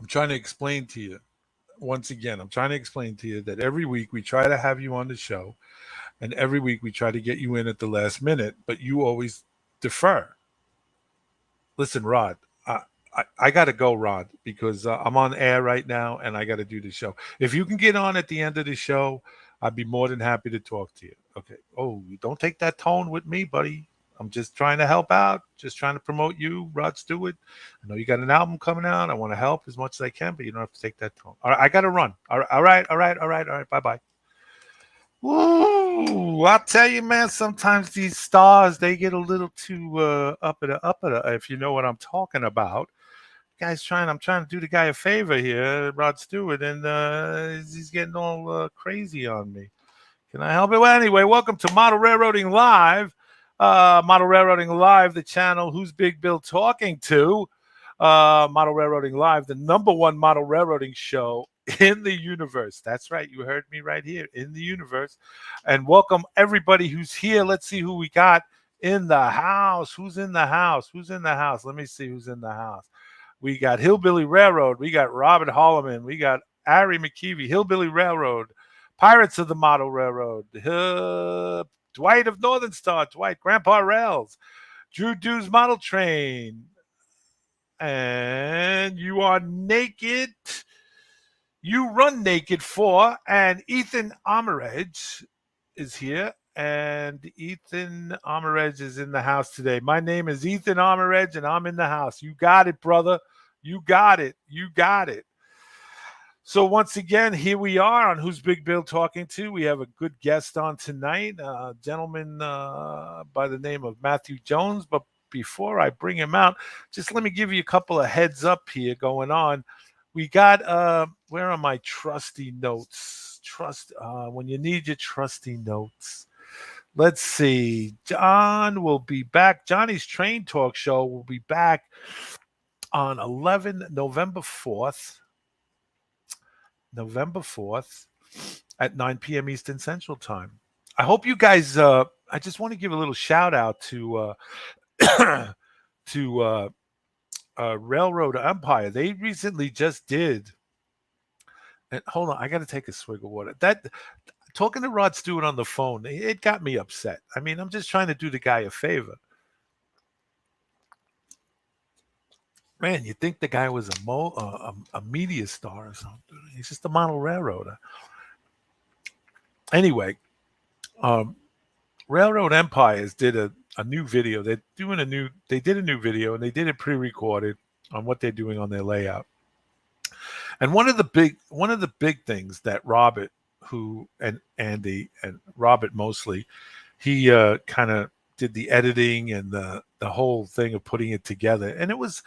trying to explain to you once again. I'm trying to explain to you that every week we try to have you on the show, and every week we try to get you in at the last minute, but you always defer. Listen, Rod, I got to go, Rod, because I'm on air right now and I got to do the show. If you can get on at the end of the show, I'd be more than happy to talk to you. Okay. Oh, you don't take that tone with me, buddy. I'm just trying to help out, just trying to promote you, Rod Stewart. I know you got an album coming out. I want to help as much as I can, but you don't have to take that tone. All right, I got to run. All right, all right, all right, all right, all right. Bye bye. Ooh, I tell you, man. Sometimes these stars they get a little too up at the, if you know what I'm talking about. I'm trying to do the guy a favor here, Rod Stewart, and he's getting all crazy on me. Can I help it? Well, anyway, welcome to Model Railroading Live. Model Railroading Live, the channel Who's Big Bill Talking To. Model Railroading Live, the number one model railroading show in the universe. That's right. You heard me right here in the universe. And welcome everybody who's here. Let's see who we got in the house. Who's in the house? Who's in the house? Let me see who's in the house. We got Hillbilly Railroad. We got Robert Holloman. We got Ari McKeevy, Hillbilly Railroad. Pirates of the Model Railroad. Dwight of Northern Star. Dwight. Grandpa Rails. Drew Dews Model Train. And you are naked. You run naked for. And Ethan Armoredge is here. And Ethan Armoredge is in the house today. My name is Ethan Armoredge, and I'm in the house. You got it, brother. You got it. You got it. So once again, here we are on Who's Big Bill Talking To. We have a good guest on tonight, a gentleman by the name of Matthew Jones. But before I bring him out, just let me give you a couple of heads up here going on. We got, where are my trusty notes? When you need your trusty notes. Let's see. John will be back. Johnny's Train Talk Show will be back on November 4th. November 4th at 9 p.m. Eastern Central Time. I hope you guys, I just want to give a little shout out to to Railroad Empire. They recently just did, and hold on, I got to take a swig of water. That talking to Rod Stewart on the phone, it got me upset. I mean, I'm just trying to do the guy a favor. Man, you think the guy was a media star or something? He's just a model railroader. Anyway, Railroad Empires did a new video. They did a new video and they did it pre-recorded on what they're doing on their layout. And one of the big things that Robert, who and Andy and Robert mostly, he kind of did the editing and the whole thing of putting it together. And it was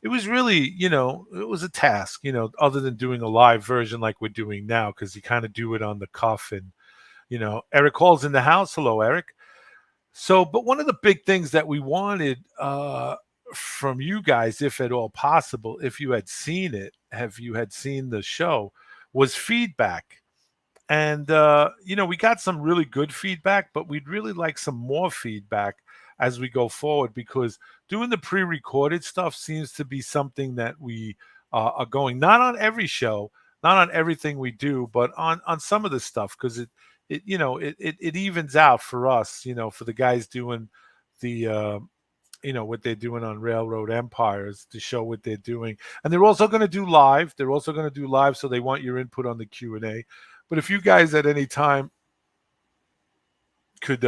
really, it was a task, other than doing a live version like we're doing now, because you kind of do it on the cuff. And Eric Hall's in the house. Hello, Eric. So, but one of the big things that we wanted from you guys, if at all possible, if you had seen it, if you had seen the show, was feedback. And we got some really good feedback, but we'd really like some more feedback as we go forward, because doing the pre-recorded stuff seems to be something that we are going, not on every show, not on everything we do, but on some of the stuff, because it evens out for us, for the guys doing the what they're doing on Railroad Empires to show what they're doing. And they're also going to do live. So they want your input on the Q&A. But if you guys at any time could,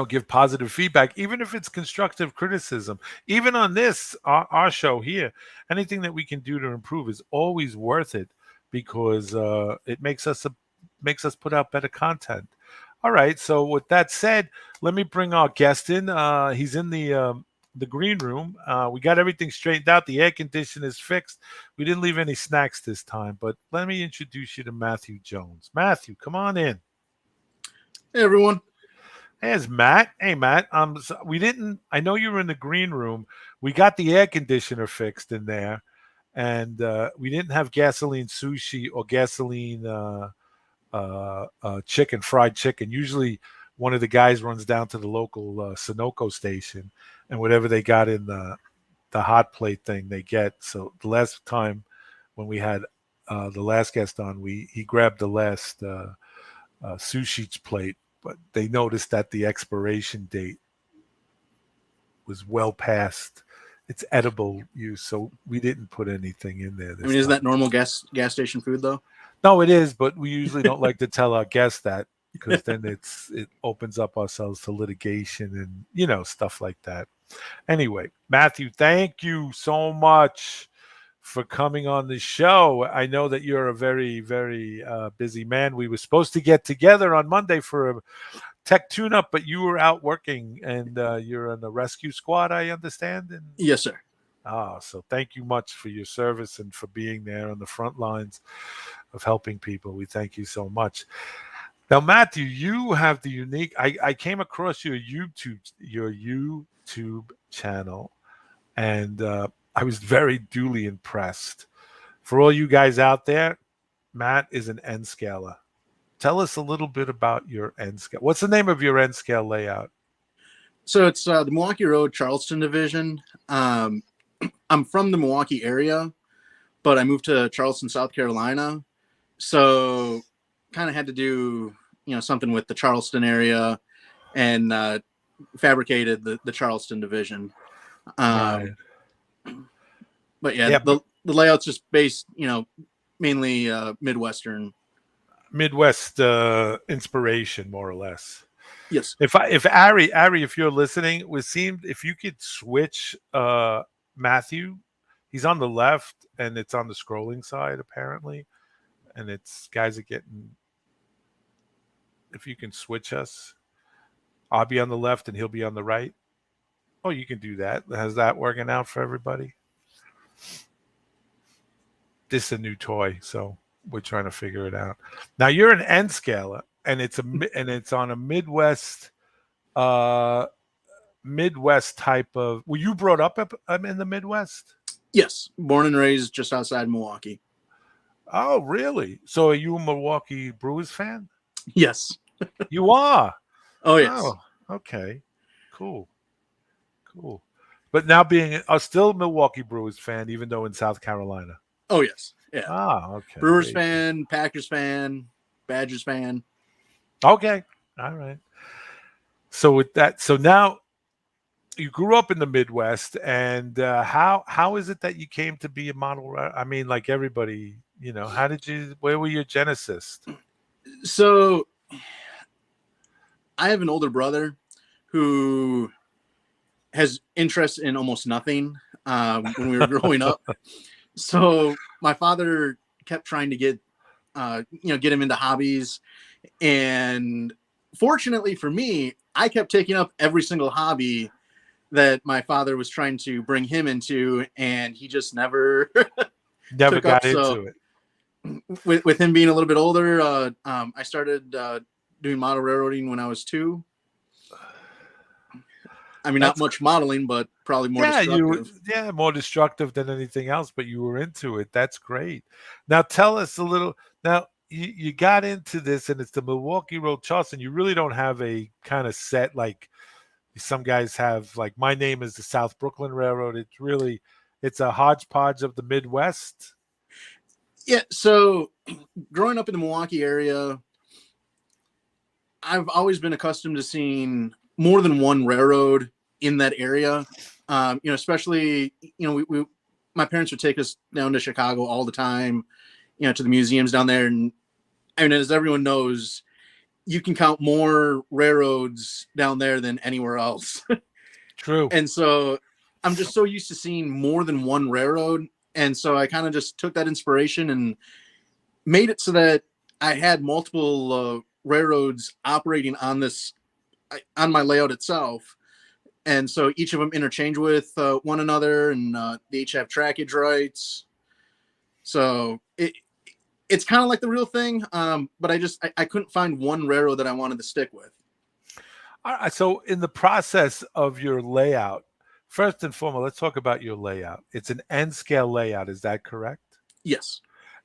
give positive feedback, even if it's constructive criticism, even on this, our show here, anything that we can do to improve is always worth it, because it makes us put out better content. All right. So with that said, let me bring our guest in. He's in the green room. We got everything straightened out. The air conditioner is fixed. We didn't leave any snacks this time, but let me introduce you to Matthew Jones. Matthew, come on in. Hey, everyone. There's Matt. Hey, Matt. I know you were in the green room. We got the air conditioner fixed in there, and we didn't have gasoline sushi or gasoline fried chicken. Usually one of the guys runs down to the local Sunoco station, and whatever they got in hot plate thing they get. So the last time when we had the last guest on, he grabbed the last sushi plate, but they noticed that the expiration date was well past its edible use, so we didn't put anything in there this Isn't time. that normal gas station food though? No, it is, but we usually don't like to tell our guests that, because then it opens up ourselves to litigation and stuff like that. Anyway, Matthew, thank you so much for coming on the show. I know that you're a very, very busy man. We were supposed to get together on Monday for a tech tune-up, but you were out working, and you're in the rescue squad, I understand. And Yes, sir. so thank you much for your service and for being there on the front lines of helping people. We thank you so much. Now, Matthew, you have the unique. I came across your YouTube channel, and I was very duly impressed. For all you guys out there, Matt is an N scaler. Tell us a little bit about your N scale. What's the name of your N scale layout? So it's the Milwaukee Road, Charleston division. I'm from the Milwaukee area, but I moved to Charleston, South Carolina. So kind of had to do, something with the Charleston area, and fabricated the Charleston division. Right. But yeah, the layout's just based, mainly Midwest inspiration, more or less. Yes. If Ari, if you're listening, if you could switch Matthew, he's on the left and it's on the scrolling side apparently, and it's guys are getting. If you can switch us, I'll be on the left and he'll be on the right. Oh, you can do that. How's that working out for everybody? This is a new toy, so we're trying to figure it out. Now you're an N scaler, and it's on a Midwest type of. Were you brought up in the Midwest? Yes, born and raised just outside Milwaukee. Oh, really? So are you a Milwaukee Brewers fan? Yes. You are? Oh, yes. Oh, okay. Cool. But now being still a Milwaukee Brewers fan, even though in South Carolina. Oh, yes. Yeah. Okay. Brewers fan, Packers fan, Badgers fan. Okay. All right. So with that, now you grew up in the Midwest, and how is it that you came to be a model? I mean, like everybody, where were your genesis? So I have an older brother who has interest in almost nothing when we were growing up. So my father kept trying to get him into hobbies. And fortunately for me, I kept taking up every single hobby that my father was trying to bring him into, and he just never got into it. With him being a little bit older, I started doing model railroading when I was 2. I mean, not much modeling, but probably more destructive. More destructive than anything else, but you were into it. That's great. Now tell us a little. Now you got into this, and it's the Milwaukee Road, Charleston. You really don't have a kind of set like some guys have. Like my name is the South Brooklyn Railroad. It's a hodgepodge of the Midwest. Yeah. So growing up in the Milwaukee area, I've always been accustomed to seeing more than one railroad in that area. Especially, my parents would take us down to Chicago all the time, to the museums down there. And I mean, as everyone knows, you can count more railroads down there than anywhere else. True. And so I'm just so used to seeing more than one railroad. And so I kind of just took that inspiration and made it so that I had multiple railroads operating on my layout itself. And so each of them interchange with one another, and they each have trackage rights. So it's kind of like the real thing. But I couldn't find one railroad that I wanted to stick with. All right. So in the process of your layout, first and foremost, let's talk about your layout. It's an N scale layout. Is that correct? Yes.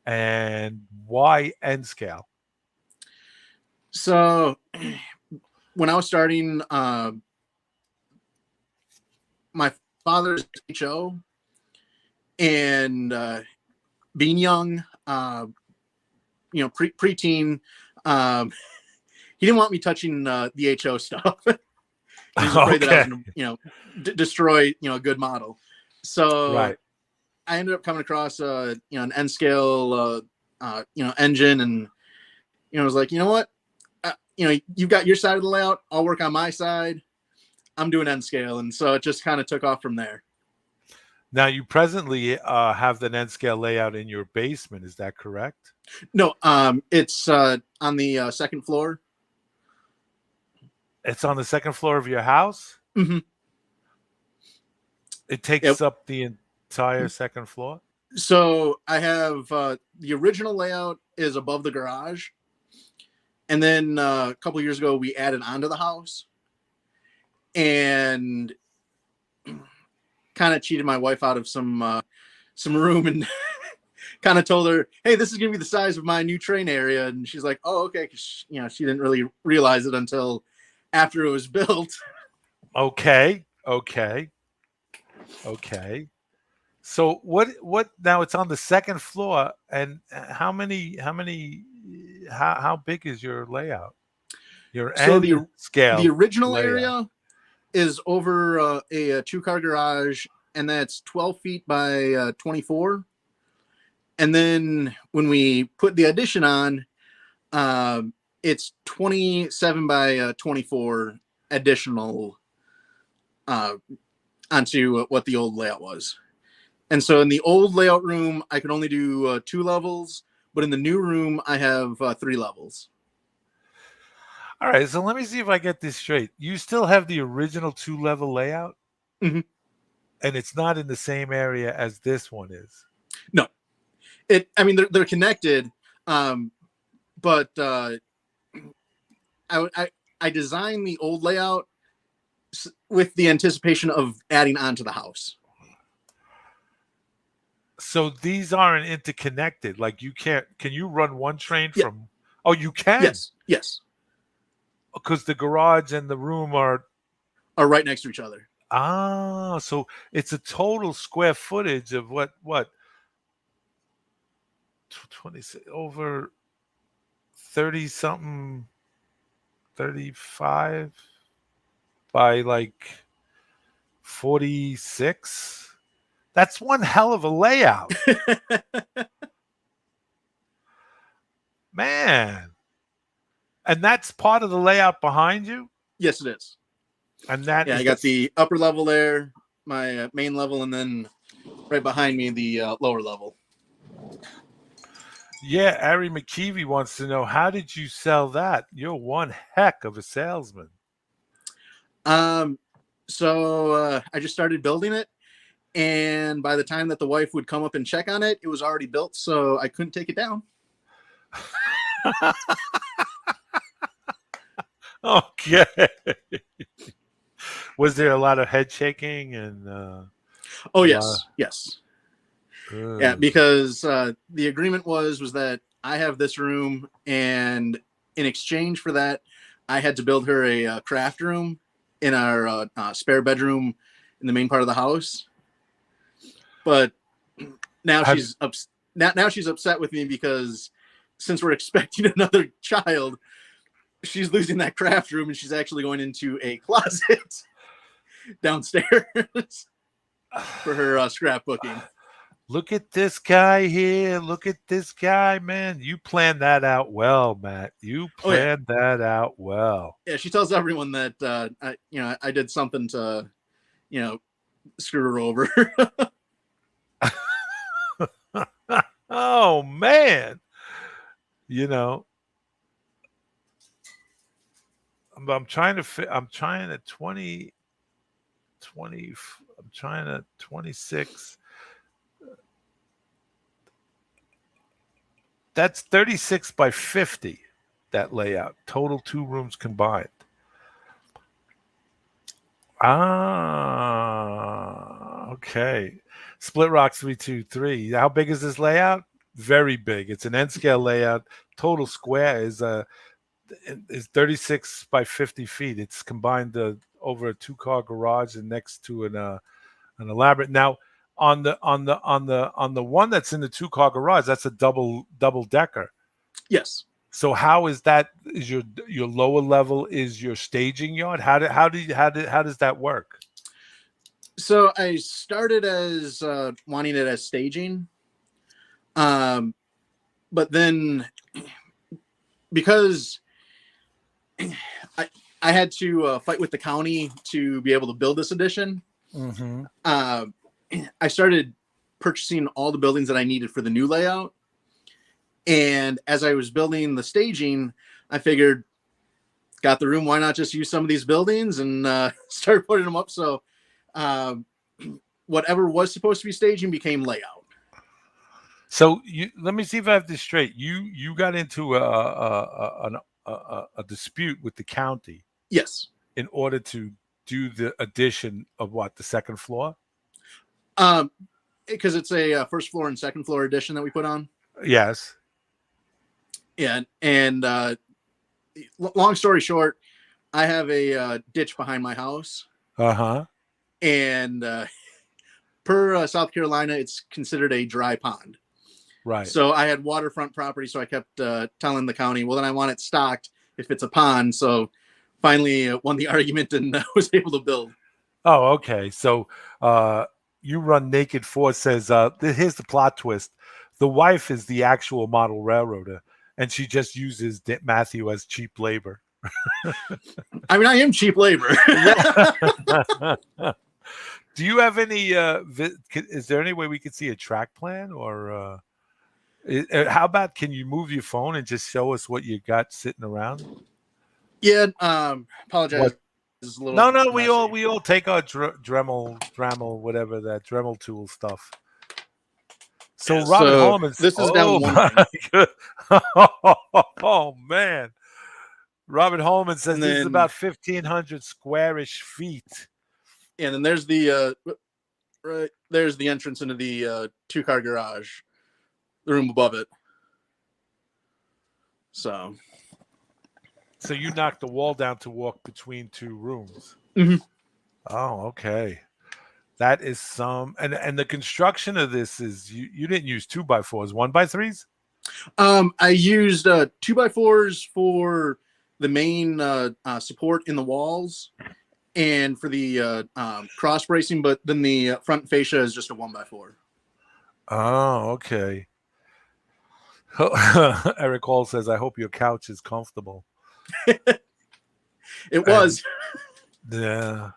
And why N scale? So when I was starting, my father's HO, and being young, preteen, he didn't want me touching the HO stuff. He was afraid that I was going to, destroy, a good model. So Right. I ended up coming across, an N scale, engine, and I was like, you know what, you've got your side of the layout. I'll work on my side. I'm doing N scale, and so it just kind of took off from there. Now you presently have the N scale layout in your basement. Is that correct? No, it's on the second floor. It's on the second floor of your house. Mm-hmm. It takes up the entire second floor. So I have the original layout is above the garage, and then a couple of years ago we added onto the house, and kind of cheated my wife out of some room, and kind of told her, "Hey, this is gonna be the size of my new train area," and she's like, "Oh, okay," because she didn't really realize it until after it was built. Okay. So what now it's on the second floor, and how big is your layout? Your So N scale. the original layout. area is over a 2-car garage, and that's 12 feet by 24. And then when we put the addition on, it's 27 by 24 additional onto what the old layout was. And so in the old layout room, I could only do 2 levels, but in the new room, I have 3 levels. All right, so let me see if I get this straight. You still have the original 2-level layout, Mm-hmm. and it's not in the same area as this one is. No, they're connected, but I designed the old layout with the anticipation of adding on to the house. So these aren't interconnected. Like can you run one train from? Oh, you can. Yes. Because the garage and the room are right next to each other. Ah, so it's a total square footage of what 26 over 30 something 35 by like 46. That's one hell of a layout. Man. And that's part of the layout behind you? Yes, it is. And that I got the upper level there, my main level, and then right behind me, the lower level. Yeah, Ari McKeevy wants to know, how did you sell that? You're one heck of a salesman. So I just started building it, and by the time that the wife would come up and check on it, it was already built, so I couldn't take it down. Okay. Was there a lot of head shaking and? Oh yes. Yeah, because the agreement was that I have this room, and in exchange for that, I had to build her a craft room in our spare bedroom in the main part of the house. But now she's upset with me because since we're expecting another child, she's losing that craft room, and she's actually going into a closet downstairs for her scrapbooking. Look at this guy here. Look at this guy, man. You planned that out well, Matt. You planned that out well. Yeah, she tells everyone that I did something to, screw her over. Oh man. I'm trying to 26. That's 36 by 50, that layout. Total 2 rooms combined. Okay. Split Rock 323. How big is this layout? Very big. It's an N scale layout. Total square is 36 by 50 feet. It's combined over a 2-car garage and next to An elaborate. Now, on the one that's in the two-car garage, that's a double decker. Yes. So how is that? Is your lower level is your staging yard? How does that work? So I started as wanting it as staging, but then because I I had to fight with the county to be able to build this addition, Mm-hmm. I started purchasing all the buildings that I needed for the new layout. And as I was building the staging, I figured, got the room, why not just use some of these buildings and start putting them up? So whatever was supposed to be staging became layout. So let me see if I have this straight. You got into a dispute with the county Yes. in order to do the addition of what, the second floor? Because it's a first floor and second floor addition that we put on. Yes. Yeah. And long story short, I have a ditch behind my house. Uh-huh. And per South Carolina, it's considered a dry pond. Right. So I had waterfront property, so I kept telling the county, well, then I want it stocked if it's a pond. So finally won the argument and was able to build. Oh, okay. So you run Naked Force says, here's the plot twist. The wife is the actual model railroader, and she just uses Matthew as cheap labor. I mean, I am cheap labor. Do you have any, is there any way we could see a track plan, or how about, can you move your phone and just show us what you got sitting around? Yeah. Apologize. What? This is a little No, messy. we all take our Dremel, whatever that Dremel tool stuff. So Yeah, Robert so Holman, this is down one my oh man, Robert Holman says And this is then- about 1,500 squarish feet. And then there's the right there's the entrance into the two-car garage, the room above it. So you knocked the wall down to walk between two rooms. Mhm. Oh, okay. That is some, and the construction of this is, you didn't use 2x4s, 1x3s? I used 2x4s for the main support in the walls and for the cross bracing, but then the front fascia is just a 1x4. Oh, okay. Eric Hall says, I hope your couch is comfortable. It was. Yeah.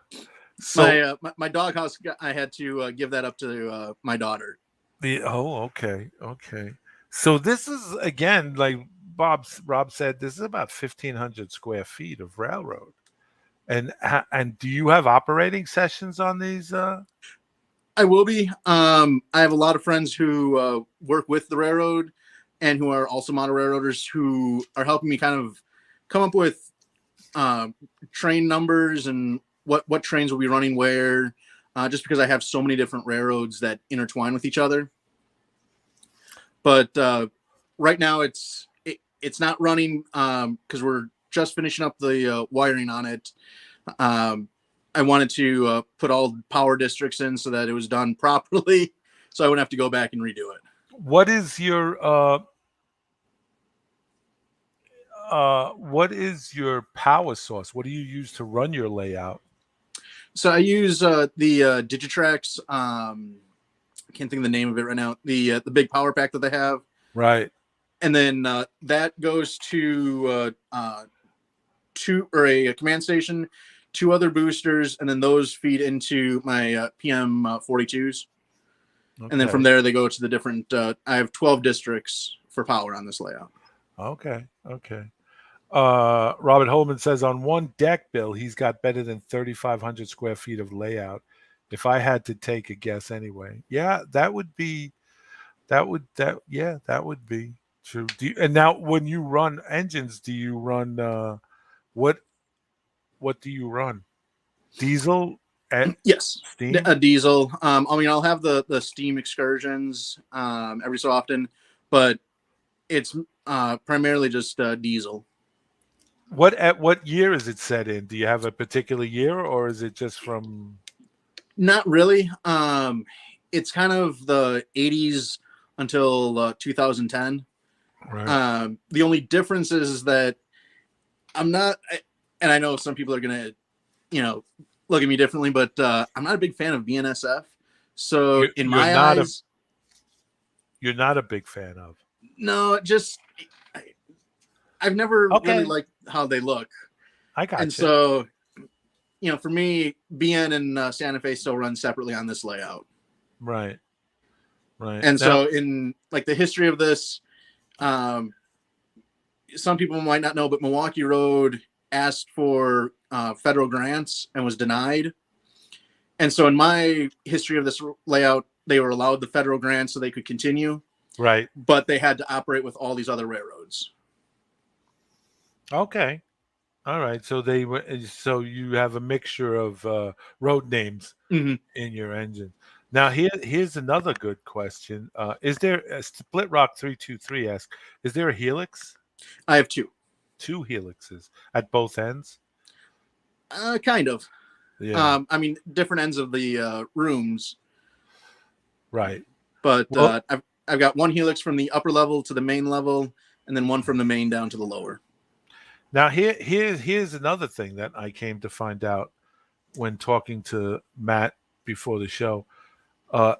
So my doghouse, I had to give that up to my daughter. okay. So this is, again, like Rob said, this is about 1,500 square feet of railroad. And do you have operating sessions on these? I will be. I have a lot of friends who work with the railroad and who are also model railroaders who are helping me kind of come up with train numbers and what trains will be running where, just because I have so many different railroads that intertwine with each other. But right now it's not running because we're just finishing up the wiring on it. I wanted to put all power districts in so that it was done properly, so I wouldn't have to go back and redo it. What is your power source? What do you use to run your layout? So I use the Digitrax. I can't think of the name of it right now. The big power pack that they have. Right. And then that goes to a command station, 2 other boosters, and then those feed into my PM 42s. Okay. And then from there they go to the different. I have 12 districts for power on this layout. Okay. Robert Holman says on one deck bill, he's got better than 3,500 square feet of layout. If I had to take a guess anyway, that would be true. And now when you run engines, do you run, what do you run? Diesel? Yes. Steam? A diesel. I mean, I'll have the steam excursions every so often, but it's primarily just diesel. What year is it set in? Do you have a particular year, or is it just from? Not really. It's kind of the 80s until 2010. Right. The only difference is that I'm not, and I know some people are gonna, look at me differently, but I'm not a big fan of BNSF. So You're in you're my not a eyes, you're not a big fan of. no, just I've never really Okay, liked how they look, I and got you. so for me, BN and Santa Fe still run separately on this layout. Right. Right. And Now, so in like the history of this, um, some people might not know, but Milwaukee Road asked for federal grants and was denied. And so in my history of this layout, they were allowed the federal grants so they could continue, right. but they had to operate with all these other railroads. Okay. All right. So you have a mixture of road names Mm-hmm. in your engine. Now here's another good question. Is there a Split Rock 323 asks, is there a helix? I have two, Two helixes at both ends? kind of. Yeah. I mean, different ends of the rooms, Right. but Well, I've got one helix from the upper level to the main level, and then one from the main down to the lower. now here's another thing that I came to find out when talking to Matt before the show.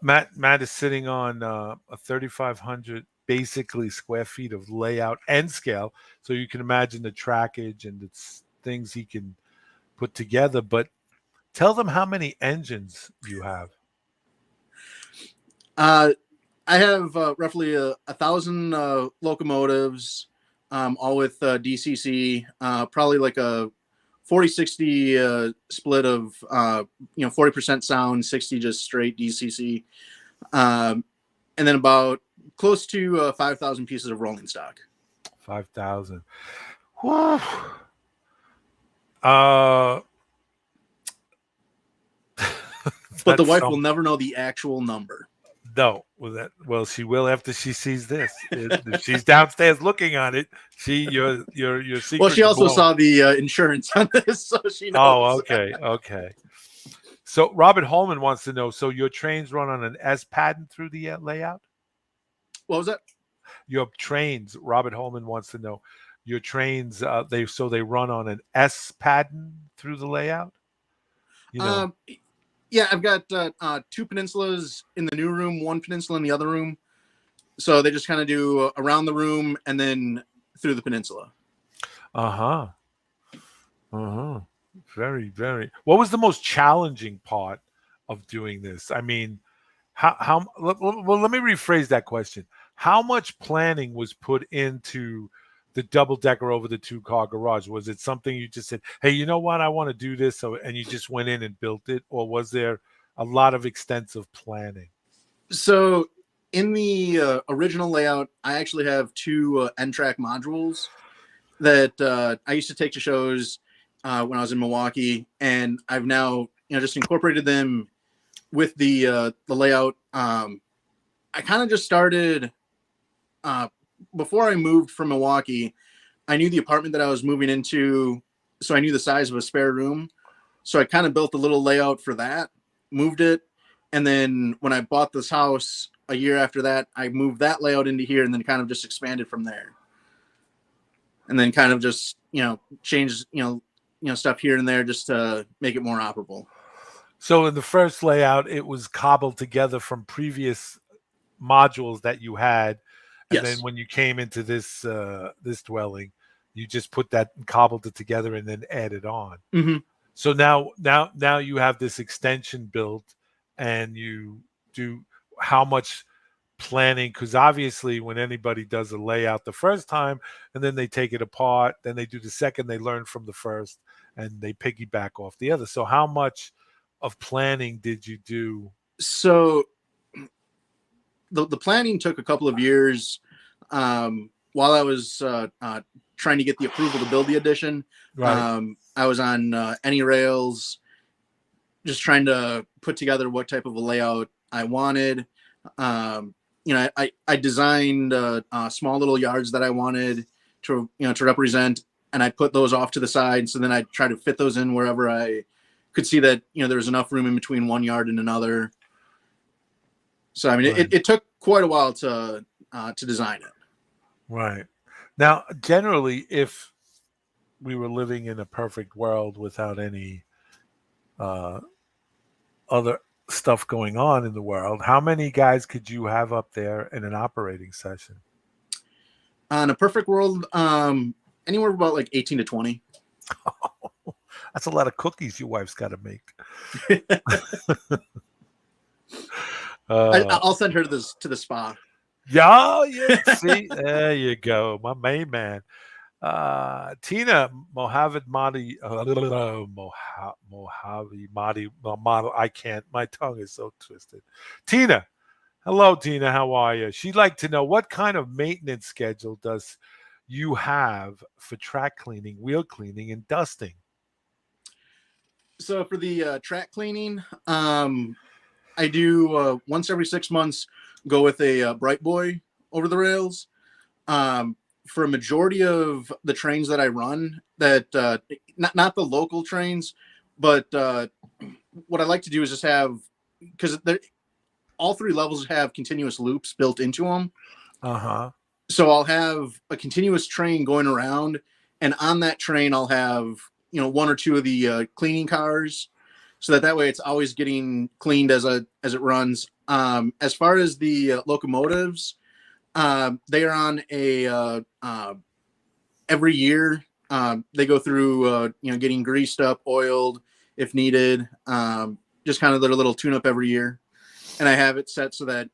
Matt is sitting on a 3,500 basically square feet of layout and scale, so you can imagine the trackage and the things he can put together. But tell them how many engines you have. Uh, I have roughly 1,000 locomotives, all with DCC, probably like a 40-60 split of 40% sound, 60 just straight DCC, and then about close to 5,000 pieces of rolling stock. 5,000. Whew. Uh, But the that's wife will some. never know the actual number. No, well, she will after she sees this. If she's downstairs looking on it, your Well, she secret's also blown. saw the insurance on this, so she Oh, knows. okay, okay. So Robert Holman wants to know. So your trains run on an S pattern through the layout? What was that? Your trains, Robert Holman wants to know. Your trains, they run on an S pattern through the layout. You know. Um, yeah, I've got two peninsulas in the new room, one peninsula in the other room. So they just kind of do around the room and then through the peninsula. Uh huh. Uh huh. Very, very. What was the most challenging part of doing this? I mean, well, let me rephrase that question. How much planning was put into the double decker over the two-car garage? Was it something you just said, hey, you know what, I want to do this, so, and you just went in and built it? Or was there a lot of extensive planning? So in the original layout, I actually have two N-track modules that I used to take to shows when I was in Milwaukee, and I've now just incorporated them with the layout. I kind of just started before I moved from Milwaukee. I knew the apartment that I was moving into, so I knew the size of a spare room. So I kind of built a little layout for that, moved it, and then when I bought this house a year after that, I moved that layout into here, and then kind of just expanded from there, and then kind of just changed stuff here and there just to make it more operable. So in the first layout, it was cobbled together from previous modules that you had, and then Yes. when you came into this dwelling, you just put that and cobbled it together and then added on. Mm-hmm. So now you have this extension built, and you do how much planning? Because obviously, when anybody does a layout the first time and then they take it apart, then they do the second, they learn from the first, and they piggyback off the other. So how much of planning did you do? So the planning took a couple of years while I was trying to get the approval to build the addition. Right. I was on any rails, just trying to put together what type of a layout I wanted. I designed small little yards that I wanted to represent, and I put those off to the side. So then I try to fit those in wherever I could see that, there was enough room in between one yard and another. So, I mean, Right. it took quite a while to design it. Right. Now, generally, if we were living in a perfect world without any other stuff going on in the world, how many guys could you have up there in an operating session? In a perfect world, anywhere about like 18 to 20. That's a lot of cookies your wife's got to make. I'll send her to the spa. Yeah, see, there you go, my main man. Tina Mojave Madi Mojave Madi model. I can't. My tongue is so twisted. Tina, hello, Tina. How are you? She'd like to know what kind of maintenance schedule does you have for track cleaning, wheel cleaning, and dusting. So for the track cleaning, I do once every 6 months go with a Bright Boy over the rails. For a majority of the trains that I run, that not the local trains, but what I like to do is just have, because all 3 levels have continuous loops built into them. So I'll have a continuous train going around, and on that train I'll have 1 or 2 of the cleaning cars, so that way it's always getting cleaned as it runs. As far as the locomotives, they are on a every year. They go through getting greased up, oiled if needed. Just kind of their little tune up every year, and I have it set so that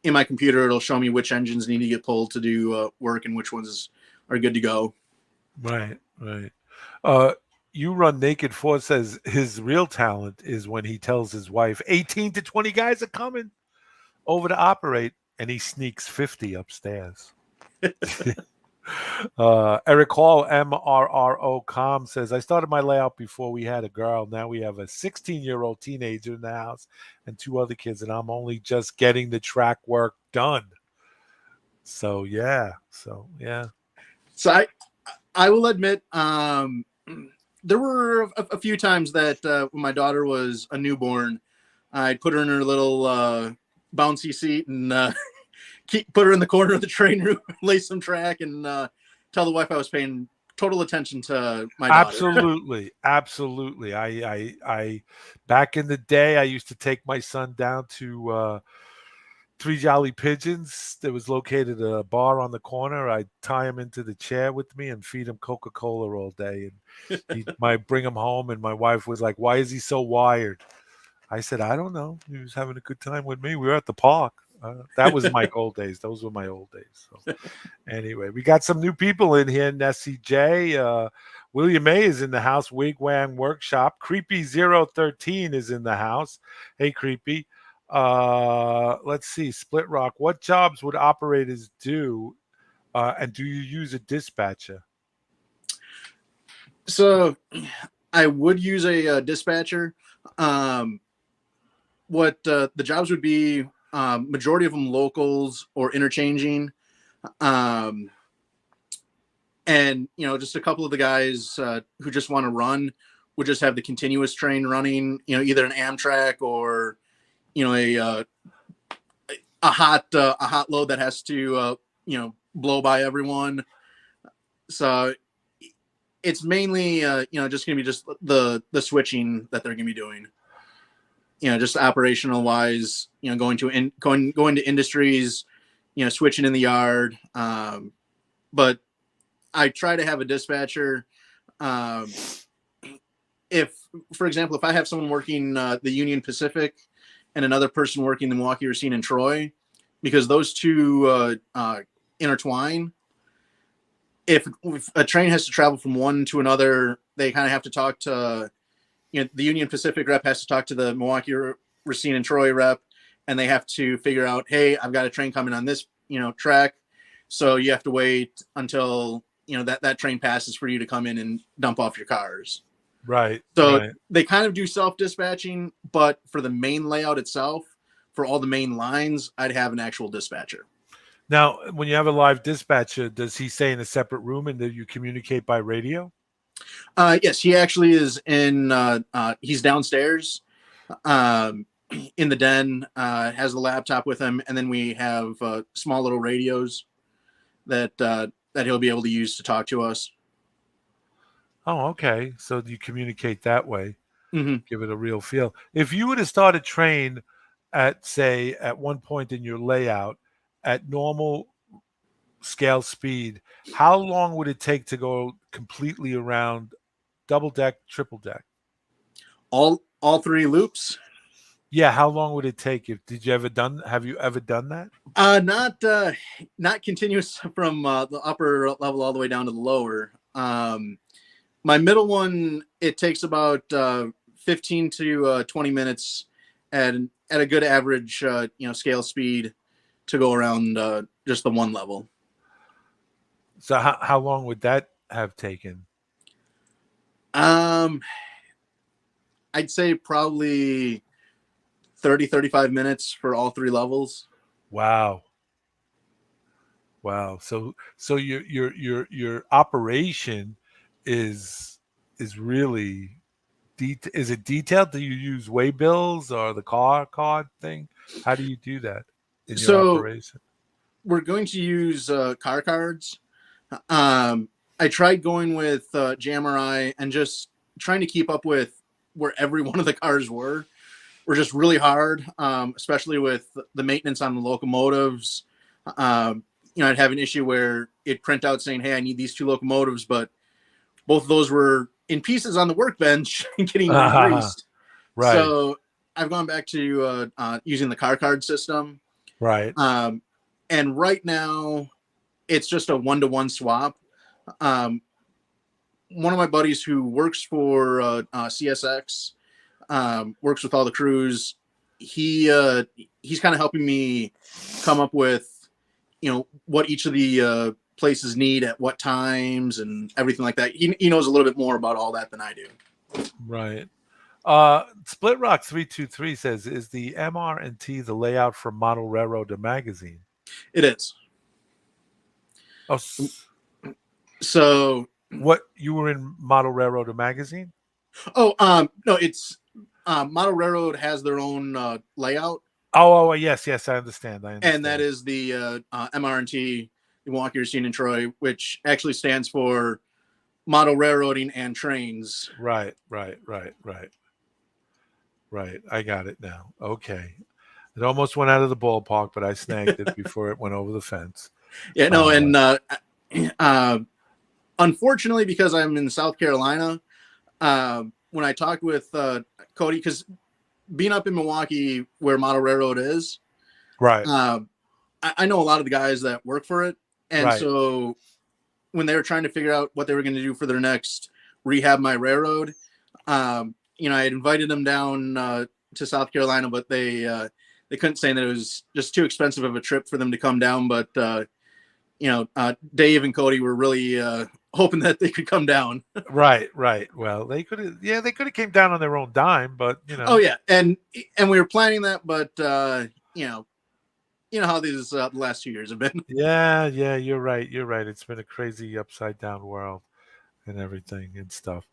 in my computer it'll show me which engines need to get pulled to do work and which ones are good to go. Right. You Run Naked Force says his real talent is when he tells his wife 18 to 20 guys are coming over to operate, and he sneaks 50 upstairs. Eric Hall, MRRO.com says, I started my layout before we had a girl. Now we have a 16-year-old teenager in the house and 2 other kids, and I'm only just getting the track work done. So, yeah. So I will admit, there were a few times that when my daughter was a newborn, I'd put her in her little bouncy seat and put her in the corner of the train room, lay some track, and tell the wife I was paying total attention to my daughter. Absolutely. I back in the day, I used to take my son down to Three Jolly Pigeons. That was located at a bar on the corner. I'd tie him into the chair with me and feed him Coca-Cola all day. And he might bring him home, and my wife was like, why is he so wired? I said, I don't know. He was having a good time with me. We were at the park. That was my old days. Those were my old days. So anyway, we got some new people in here. Nessie J. William A is in the house. Wigwam Workshop. Creepy013 is in the house. Hey, Creepy. Let's see. Split Rock. What jobs would operators do? And do you use a dispatcher? So I would use a dispatcher. What the jobs would be, majority of them locals or interchanging. And, just a couple of the guys who just want to run would just have the continuous train running, either an Amtrak or, a hot load that has to, blow by everyone. So it's mainly, just going to be just the switching that they're going to be doing. Just operational wise, going to industries, switching in the yard. But I try to have a dispatcher. If, for example, if I have someone working the Union Pacific and another person working the Milwaukee, Racine, and Troy, because those two intertwine. If a train has to travel from one to another, they kind of have to talk to, the Union Pacific rep has to talk to the Milwaukee, Racine, and Troy rep, and they have to figure out, hey, I've got a train coming on this, track. So you have to wait until, that train passes for you to come in and dump off your cars. Right. So they kind of do self-dispatching, but for the main layout itself, for all the main lines, I'd have an actual dispatcher. Now, when you have a live dispatcher, does he stay in a separate room and do you communicate by radio? Yes, he actually is in. He's downstairs, um, in the den. Has the laptop with him, and then we have small little radios that he'll be able to use to talk to us. Oh, okay. So you communicate that way, Hmm. give it a real feel. If you were to start a train at, say, at one point in your layout at normal scale speed, how long would it take to go completely around double deck, triple deck? All three loops. Yeah, how long would it take? If did you ever done? Have you ever done that? Not continuous from the upper level all the way down to the lower. My middle one, it takes about 15 to 20 minutes at a good average scale speed to go around just the one level. So how long would that have taken? Um, I'd say probably 30-35 minutes for all three levels. Wow. Wow. So your operation is really is it detailed? Do you use waybills or the car card thing? How do you do that in your So operation? we're going to use car cards. I tried going with JMRI and just trying to keep up with where every one of the cars were just really hard, especially with the maintenance on the locomotives. I'd have an issue where it'd print out saying, "Hey, I need these two locomotives," but both of those were in pieces on the workbench getting regreased. Right. So I've gone back to using the car card system. Right. Um, and right now, it's just a one-to-one swap. Um, One of my buddies who works for CSX, works with all the crews. He's kind of helping me come up with, what each of the places need at what times and everything like that. He knows a little bit more about all that than I do. Right. Split Rock 323 says, "Is the Mrnt the layout for Model Railroad, the magazine?" It is. Oh, So, what, you were in Model Railroad, the magazine? no, it's Model Railroad has their own layout, Yes, yes, I understand. I and that understand. is the Mrnt, the Milwaukee Road and Troy, which actually stands for Model Railroading and Trains. Right, right, right, right, right. I got it now. Okay. It almost went out of the ballpark, but I snagged it before it went over the fence. Yeah, no, Uh, and uh, unfortunately, because I'm in South Carolina, when I talked with Cody, because being up in Milwaukee where Model Railroad is, right, uh, I know a lot of the guys that work for it. And right. so when they were trying to figure out what they were going to do for their next Rehab My Railroad, I had invited them down to South Carolina, but they couldn't say that it was just too expensive of a trip for them to come down. But Dave and Cody were really hoping that they could come down. Right, right. Well, they could have, yeah, they could have came down on their own dime, but Oh yeah, and we were planning that, but how these the last 2 years have been. yeah, yeah, you're right. You're right. It's been a crazy upside down world and everything and stuff.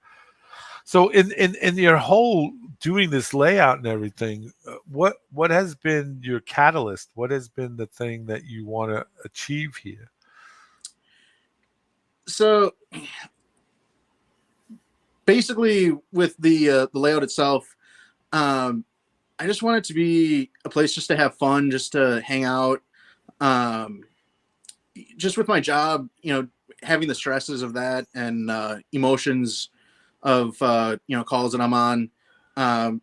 So in your whole doing this layout and everything, what has been your catalyst? What has been the thing that you want to achieve here? So basically, with the layout itself, um, I just want it to be a place just to have fun, just to hang out. Um, just with my job, having the stresses of that and emotions of calls that I'm on. Um,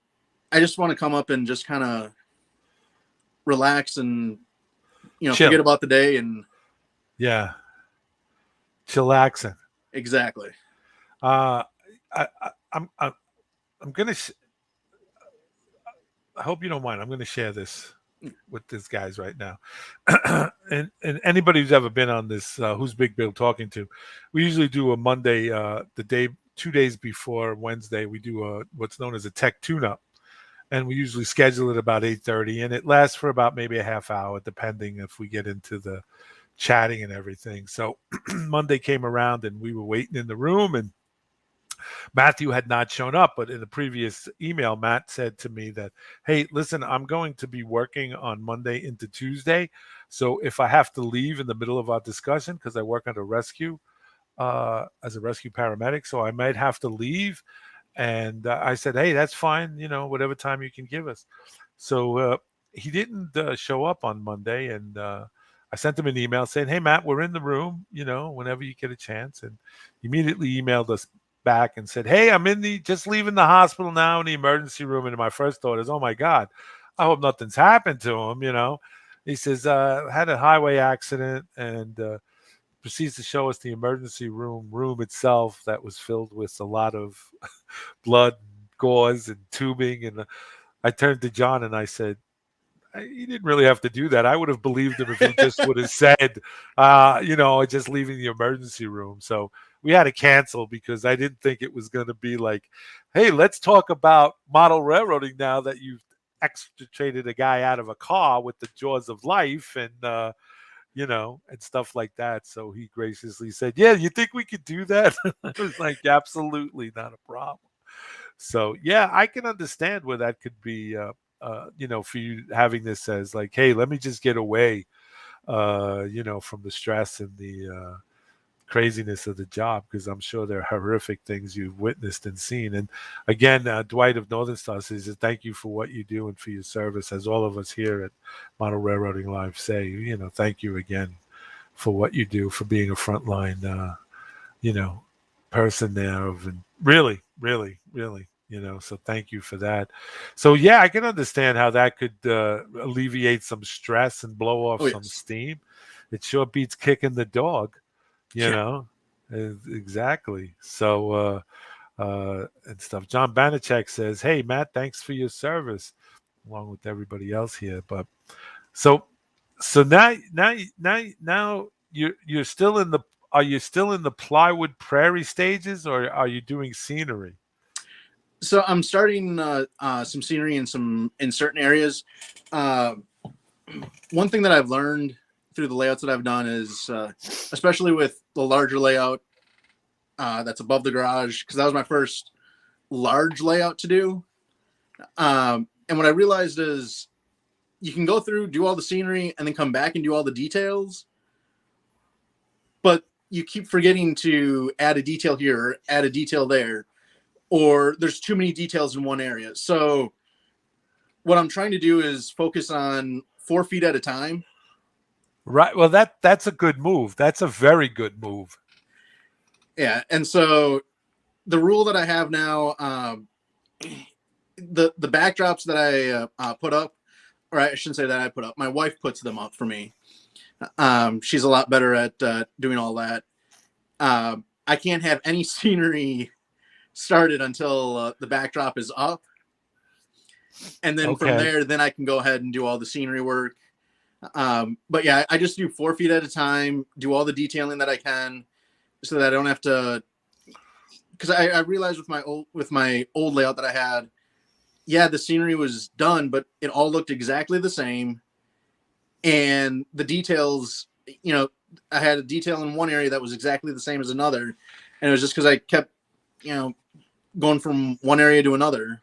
I just want to come up and just kind of relax and Chill. forget about the day and Yeah, chillaxing. exactly. Uh, I'm gonna. I hope you don't mind. I'm gonna share this with these guys right now, and anybody who's ever been on this, who's Big Bill talking to, we usually do a Monday, the day 2 days before Wednesday, we do a what's known as a tech tune-up, and we usually schedule it about 8:30, and it lasts for about maybe a half hour, depending if we get into the chatting and everything. So Monday came around, and we were waiting in the room, and Matthew had not shown up, but in the previous email, Matt said to me that, hey, listen, I'm going to be working on Monday into Tuesday. So if I have to leave in the middle of our discussion, because I work on a rescue as a rescue paramedic, so I might have to leave. And I said, hey, that's fine, whatever time you can give us. So he didn't show up on Monday. And I sent him an email saying, hey, Matt, we're in the room, whenever you get a chance. And he immediately emailed us back and said, hey, I'm just leaving the hospital now in the emergency room. And my first thought is, oh my God, I hope nothing's happened to him. He says, had a highway accident, and proceeds to show us the emergency room itself that was filled with a lot of blood, gauze, and tubing. And I turned to John and I said, he didn't really have to do that. I would have believed him if he just would have said, just leaving the emergency room. So we had to cancel because I didn't think it was going to be like, hey, let's talk about model railroading now that you've extricated a guy out of a car with the jaws of life and, and stuff like that. So he graciously said, yeah, you think we could do that? I was like, absolutely not a problem. So, yeah, I can understand where that could be, for you having this as like, hey, let me just get away, from the stress and the craziness of the job, because I'm sure there are horrific things you've witnessed and seen. And again, Dwight of Northern Star says, thank you for what you do and for your service. As all of us here at Model Railroading Live say, thank you again for what you do, for being a frontline, person there and really, really, really, so thank you for that. So yeah, I can understand how that could alleviate some stress and blow off some steam. It sure beats kicking the dog, exactly. So and stuff. John Banachek says, hey Matt, thanks for your service, along with everybody else here. But so now you're still in the, are you still in the plywood prairie stages, or are you doing scenery? So I'm starting some scenery in certain areas. One thing that I've learned through the layouts that I've done is, especially with the larger layout that's above the garage, because that was my first large layout to do. And what I realized is you can go through, do all the scenery, and then come back and do all the details. But you keep forgetting to add a detail here, or add a detail there, or there's too many details in one area. So what I'm trying to do is focus on 4 feet at a time. Right. Well, that's a good move. That's a very good move. Yeah. And so the rule that I have now, the backdrops that I put up, or I shouldn't say that I put up, my wife puts them up for me. She's a lot better at doing all that. I can't have any scenery started until the backdrop is up. And then from there, then I can go ahead and do all the scenery work. But yeah, I just do 4 feet at a time, do all the detailing that I can, so that I don't have to, because I realized with my old layout that I had, yeah, the scenery was done, but it all looked exactly the same. And the details, I had a detail in one area that was exactly the same as another. And it was just because I kept, going from one area to another.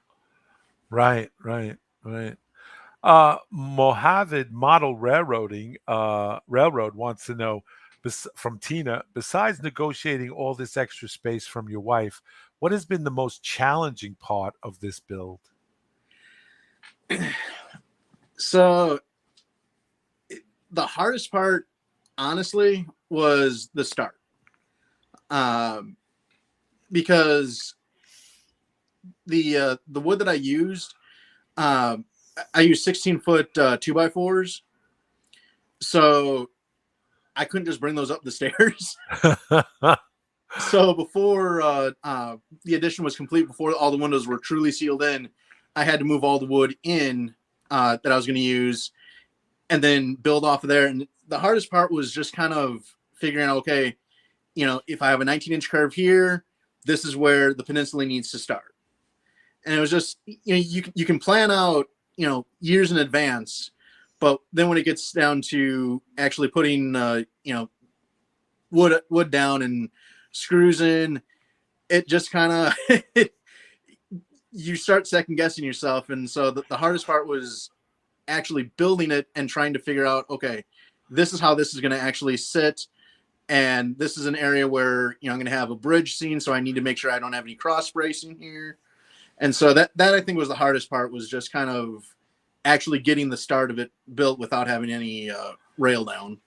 Right. Mohammed Model Railroading Railroad wants to know from Tina, besides negotiating all this extra space from your wife, what has been the most challenging part of this build? So the hardest part, honestly, was the start. Because the wood that I used, I used 16-foot 2x4s, so I couldn't just bring those up the stairs. So before the addition was complete, before all the windows were truly sealed in, I had to move all the wood in that I was going to use, and then build off of there. And the hardest part was just kind of figuring out, okay, if I have a 19-inch curve here, this is where the peninsula needs to start. And it was just, you can plan out, years in advance, but then when it gets down to actually putting, wood down and screws in, it just kind of you start second guessing yourself, and so the hardest part was actually building it and trying to figure out, okay, this is how this is going to actually sit, and this is an area where I'm going to have a bridge scene, so I need to make sure I don't have any cross bracing here. And so that I think was the hardest part, was just kind of actually getting the start of it built without having any rail down.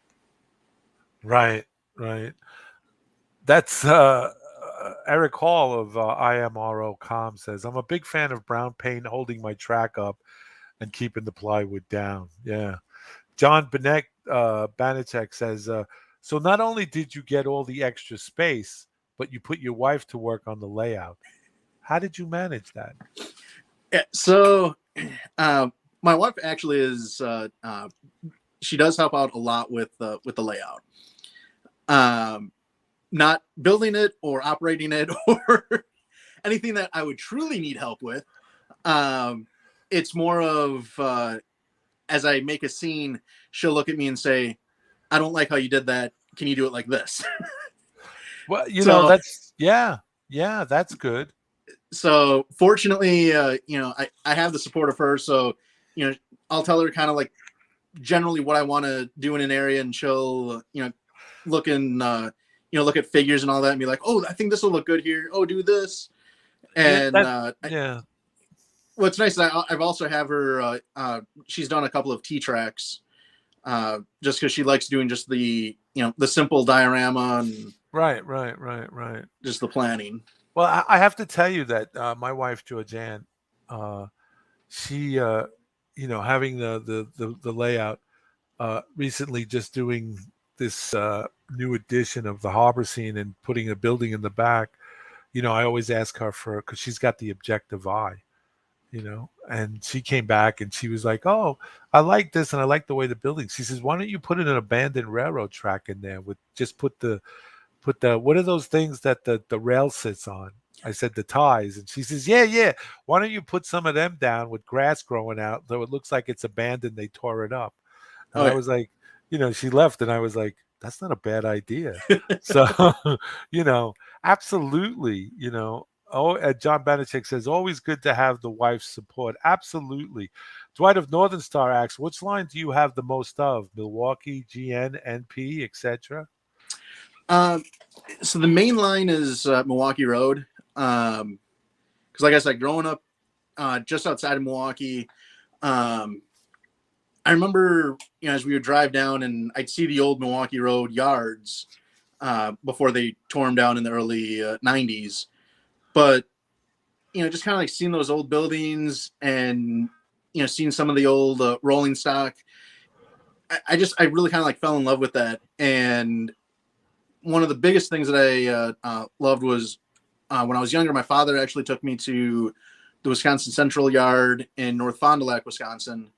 Right. That's Eric Hall of IMRO.com says, I'm a big fan of brown paint holding my track up and keeping the plywood down. Yeah. John Banachek says, so not only did you get all the extra space, but you put your wife to work on the layout. How did you manage that? Yeah, so my wife actually is she does help out a lot with the layout. Not building it or operating it or anything that I would truly need help with. It's more of as I make a scene, she'll look at me and say, I don't like how you did that. Can you do it like this? Well, that's that's good. So fortunately, I have the support of her. So, I'll tell her kind of like generally what I want to do in an area, and she'll, look at figures and all that and be like, oh, I think this will look good here. Oh, do this. And what's nice is I've also have her, she's done a couple of T-tracks just because she likes doing just the, the simple diorama and right. just the planning. Well, I have to tell you that my wife, Georgianne, she, having the layout, recently just doing this new edition of the harbor scene and putting a building in the back, I always ask her because she's got the objective eye, and she came back and she was like, oh, I like this and I like the way the building. She says, why don't you put an abandoned railroad track in there with just put the what are those things that the rail sits on? I said the ties, and she says, yeah. Why don't you put some of them down with grass growing out, though it looks like it's abandoned? They tore it up, and I was like, she left, and I was like, that's not a bad idea. So, absolutely, Oh, John Banachek says, always good to have the wife's support. Absolutely. Dwight of Northern Star asks, which line do you have the most of? Milwaukee, GN, NP, etc. So the main line is Milwaukee Road. Because like I said, growing up just outside of Milwaukee, I remember, as we would drive down and I'd see the old Milwaukee Road yards before they tore them down in the early 90s. But, just kind of like seeing those old buildings and, seeing some of the old rolling stock, I really kind of like fell in love with that. And one of the biggest things that I loved was when I was younger, my father actually took me to the Wisconsin Central Yard in North Fond du Lac, Wisconsin.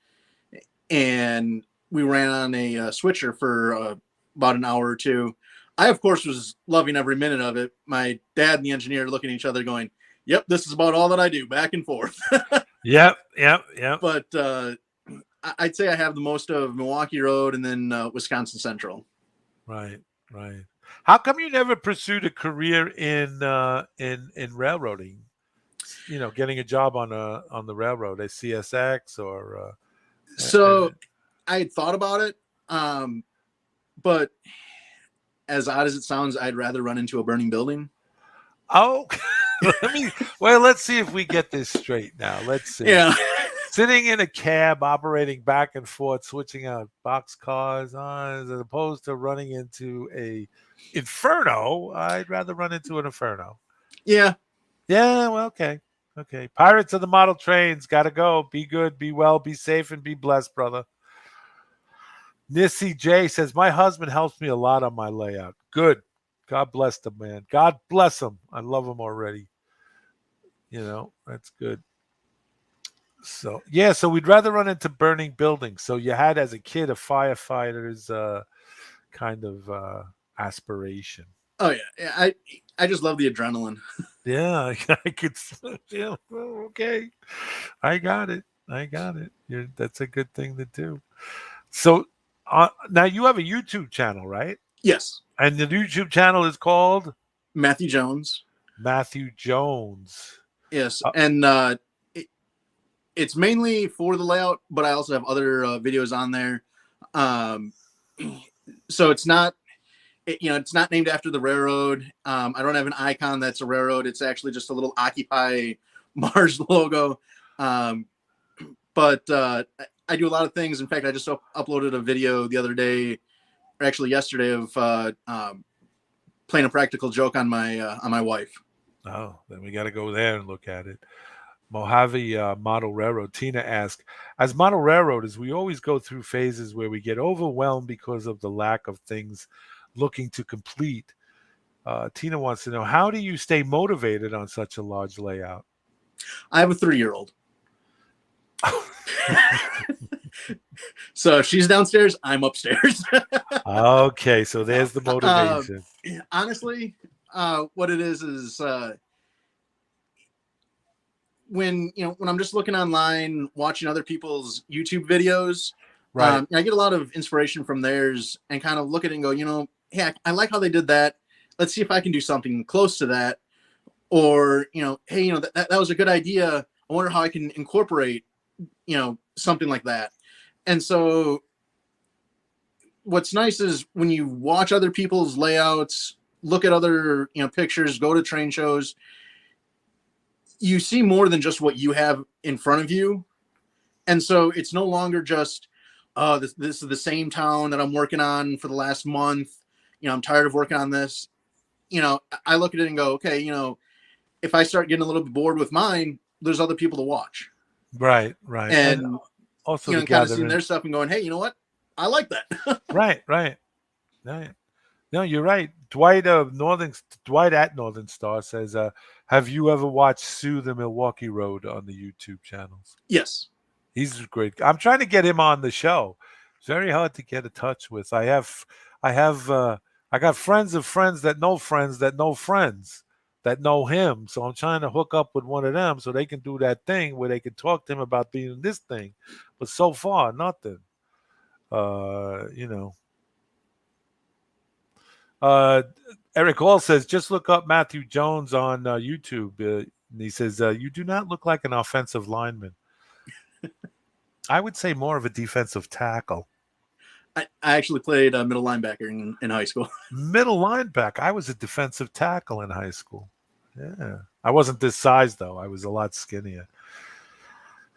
And we ran on a switcher for about an hour or two. I, of course, was loving every minute of it. My dad and the engineer looking at each other going, yep, this is about all that I do, back and forth. Yep. But I'd say I have the most of Milwaukee Road and then Wisconsin Central. Right. How come you never pursued a career in railroading? Getting a job on the railroad, a CSX or. So I had thought about it, but as odd as it sounds, I'd rather run into a burning building. Oh, let's see if we get this straight now. Let's see. Yeah. Sitting in a cab, operating back and forth, switching out box cars, as opposed to running into a inferno. I'd rather run into an inferno. Yeah. Yeah. Well, okay. Pirates of the model trains. Gotta go. Be good, be well, be safe, and be blessed, brother. Nissy J says, my husband helps me a lot on my layout. Good. God bless the man. God bless him. I love him already. That's good. So, so we'd rather run into burning buildings. So you had, as a kid, a firefighter's kind of aspiration. Oh, yeah. I just love the adrenaline. Yeah, I could. Yeah, okay. I got it. That's a good thing to do. So now you have a YouTube channel, right? Yes. And the YouTube channel is called Matthew Jones. Matthew Jones. Yes, and it's mainly for the layout, but I also have other videos on there. So it's not, it's not named after the railroad. I don't have an icon that's a railroad. It's actually just a little Occupy Mars logo. But I do a lot of things. In fact, I just uploaded a video the other day, or actually yesterday, of playing a practical joke on my wife. Oh, then we got to go there and look at it. Mojave Model Railroad. Tina asked, as model railroaders, we always go through phases where we get overwhelmed because of the lack of things looking to complete. Tina wants to know, how do you stay motivated on such a large layout? I have a 3-year-old. So she's downstairs, I'm upstairs. Okay, so there's the motivation. Honestly, what it is when I'm just looking online, watching other people's YouTube videos, Right. I get a lot of inspiration from theirs and kind of look at it and go, hey, I like how they did that. Let's see if I can do something close to that. Or, hey, that was a good idea. I wonder how I can incorporate, something like that. And so what's nice is when you watch other people's layouts, look at other, pictures, go to train shows, you see more than just what you have in front of you. And so it's no longer just, this is the same town that I'm working on for the last month. I'm tired of working on this. I look at it and go, okay, if I start getting a little bit bored with mine, there's other people to watch. Right. And also kind of seeing their stuff and going, hey, you know what? I like that. Right. No, you're right. Dwight at Northern Star says, have you ever watched Sue the Milwaukee Road on the YouTube channels? Yes. He's great. I'm trying to get him on the show. It's very hard to get in touch with. I got friends of friends that know friends that know friends that know him. So I'm trying to hook up with one of them so they can do that thing where they can talk to him about being this thing. But so far, nothing. Eric Hall says, just look up Matthew Jones on YouTube. And he says, you do not look like an offensive lineman. I would say more of a defensive tackle. I actually played middle linebacker in high school. Middle linebacker. I was a defensive tackle in high school. Yeah. I wasn't this size, though. I was a lot skinnier.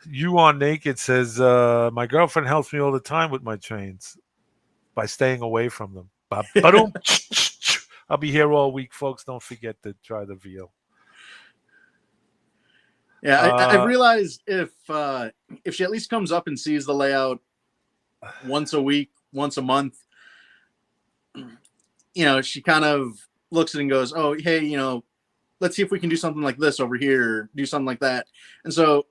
You on Naked says, my girlfriend helps me all the time with my trains by staying away from them. I'll be here all week, folks. Don't forget to try the veal. Yeah, I realized if she at least comes up and sees the layout once a week, once a month, she kind of looks at it and goes, oh, hey, let's see if we can do something like this over here, do something like that. And so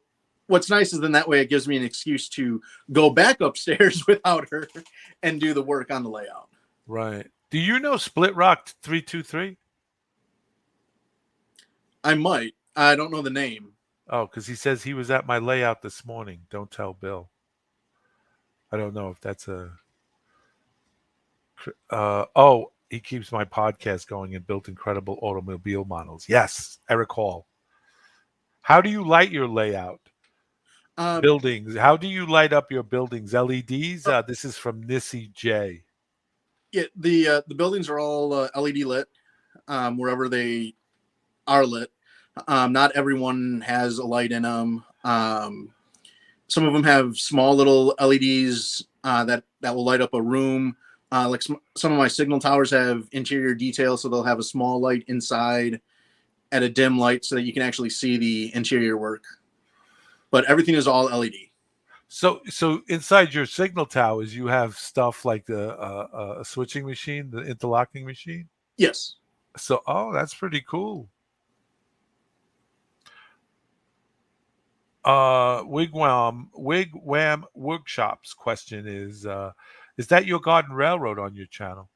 what's nice is then that way it gives me an excuse to go back upstairs without her and do the work on the layout. Right. Do you know Split Rock 323? I might. I don't know the name. Oh, because he says he was at my layout this morning. Don't tell Bill. I don't know if that's a... he keeps my podcast going and built incredible automobile models. Yes, Eric Hall. How do you light your layout? Buildings. How do you light up your buildings? LEDs? This is from Nissy J. Yeah, the buildings are all LED lit wherever they are lit. Not everyone has a light in them. Some of them have small little LEDs that will light up a room. Like some of my signal towers have interior detail, so they'll have a small light inside at a dim light so that you can actually see the interior work. But everything is all LED. So inside your signal towers, you have stuff like the switching machine, the interlocking machine? Yes. So, that's pretty cool. Wigwam Workshops question is that your Garden Railroad on your channel?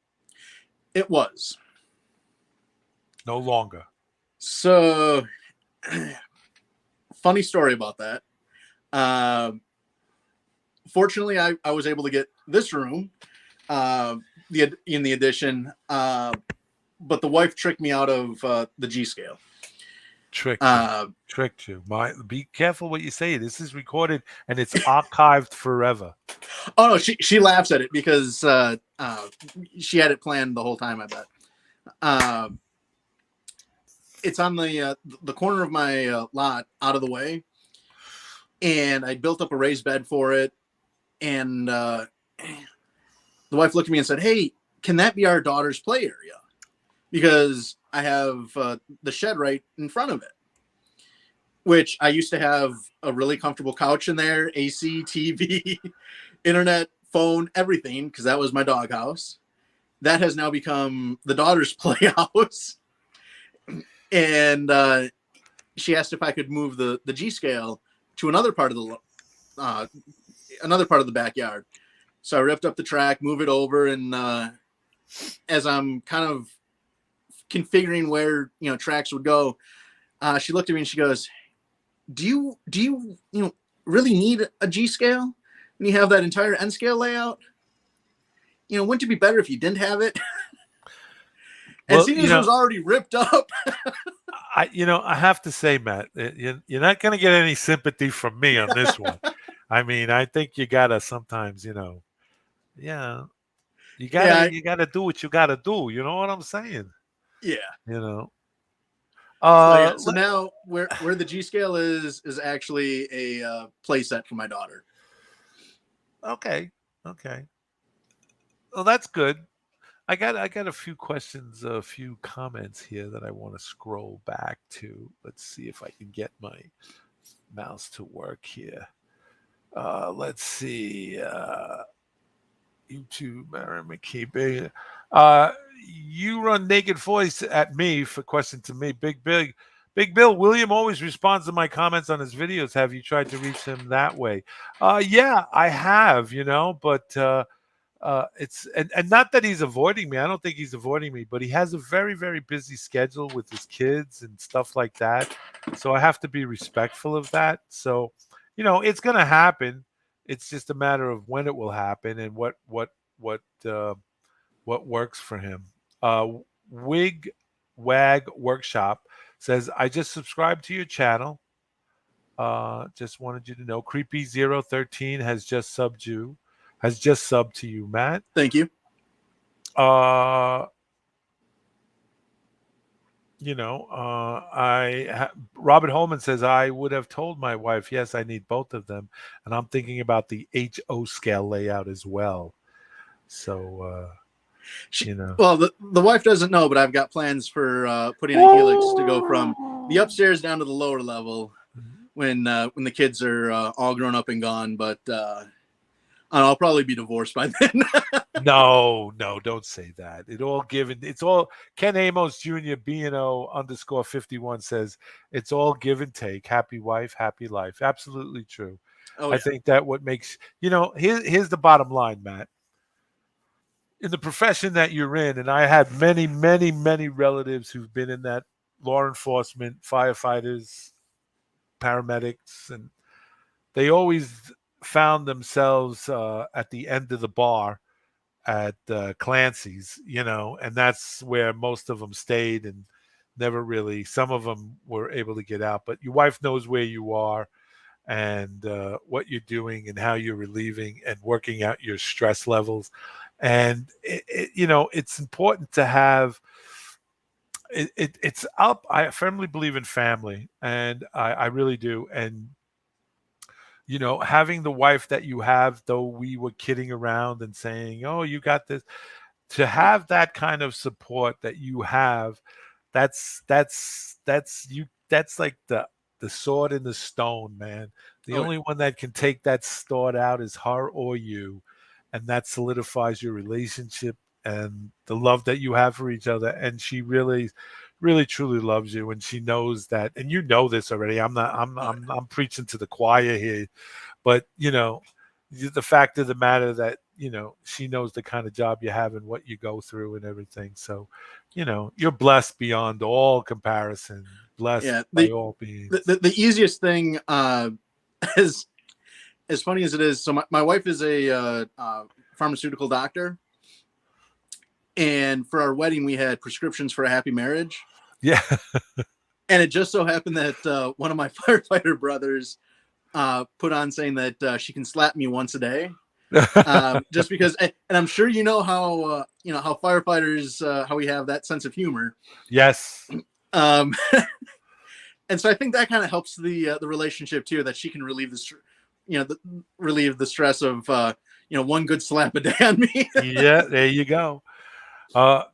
It was. No longer. So, funny story about that. Fortunately, I was able to get this room in the addition, but the wife tricked me out of the G scale. Tricked you. Be careful what you say. This is recorded and it's archived forever. Oh no, she laughs at it because she had it planned the whole time. I bet. It's on the corner of my lot, out of the way, and I built up a raised bed for it. And the wife looked at me and said, "Hey, can that be our daughter's play area? Because I have the shed right in front of it." Which I used to have a really comfortable couch in there, AC, TV, internet, phone, everything, because that was my doghouse. That has now become the daughter's playhouse. And she asked if I could move the G scale to another part of the backyard. So I ripped up the track, move it over, and as I'm kind of configuring where tracks would go, she looked at me and she goes, Do you really need a G scale when you have that entire N scale layout? Wouldn't it be better if you didn't have it? And seeing as it was already ripped up. I have to say, Matt, you're not going to get any sympathy from me on this one. I mean, I think you gotta sometimes, you gotta do what you gotta do. You know what I'm saying? Yeah. So now where the G scale is actually a play set for my daughter. Okay. Well, that's good. I got a few questions, a few comments here that I want to scroll back to. Let's see if I can get my mouse to work here. Let's see. YouTube, Mary McKee. You run naked voice at me for question to me. Big Bill. William always responds to my comments on his videos. Have you tried to reach him that way? Yeah, I have. But it's and not that he's avoiding me. I don't think he's avoiding me, but he has a very, very busy schedule with his kids and stuff like that. So I have to be respectful of that. So, it's going to happen. It's just a matter of when it will happen and what works for him. Wig Wag Workshop says, I just subscribed to your channel. Just wanted you to know Creepy013 has just subbed to you, Matt. Thank you. Robert Holman says, I would have told my wife, yes, I need both of them. And I'm thinking about the HO scale layout as well. So, Well, the wife doesn't know, but I've got plans for putting a helix to go from the upstairs down to the lower level when the kids are all grown up and gone. But I'll probably be divorced by then. No, don't say that. It's all Ken Amos Jr. BNO_51 says it's all give and take. Happy wife, happy life. Absolutely true. I think that what makes, here's the bottom line, Matt. In the profession that you're in, and I had many, many, many relatives who've been in that, law enforcement, firefighters, paramedics, and they always found themselves at the end of the bar at Clancy's, and that's where most of them stayed and never really, some of them were able to get out. But your wife knows where you are and what you're doing and how you're relieving and working out your stress levels. And, it's important to have, it's up. I firmly believe in family, and I really do. And, having the wife that you have, though we were kidding around and saying, oh, you got this, to have that kind of support that you have, that's like the sword in the stone, man. The only one that can take that sword out is her or you. And that solidifies your relationship and the love that you have for each other. And she really, really, truly loves you. And she knows that. And you know this already. I'm preaching to the choir here. But, the fact of the matter that, she knows the kind of job you have and what you go through and everything. So, you're blessed beyond all comparison. Blessed by all beings. The easiest thing is, as funny as it is, so my wife is a pharmaceutical doctor, and for our wedding we had prescriptions for a happy marriage. Yeah. And it just so happened that one of my firefighter brothers put on saying that she can slap me once a day. Just because, and I'm sure how firefighters, how we have that sense of humor. Yes. Um, and so I think that kind of helps the relationship too, that she can relieve relieve the stress of one good slap a day on me. Yeah, there you go.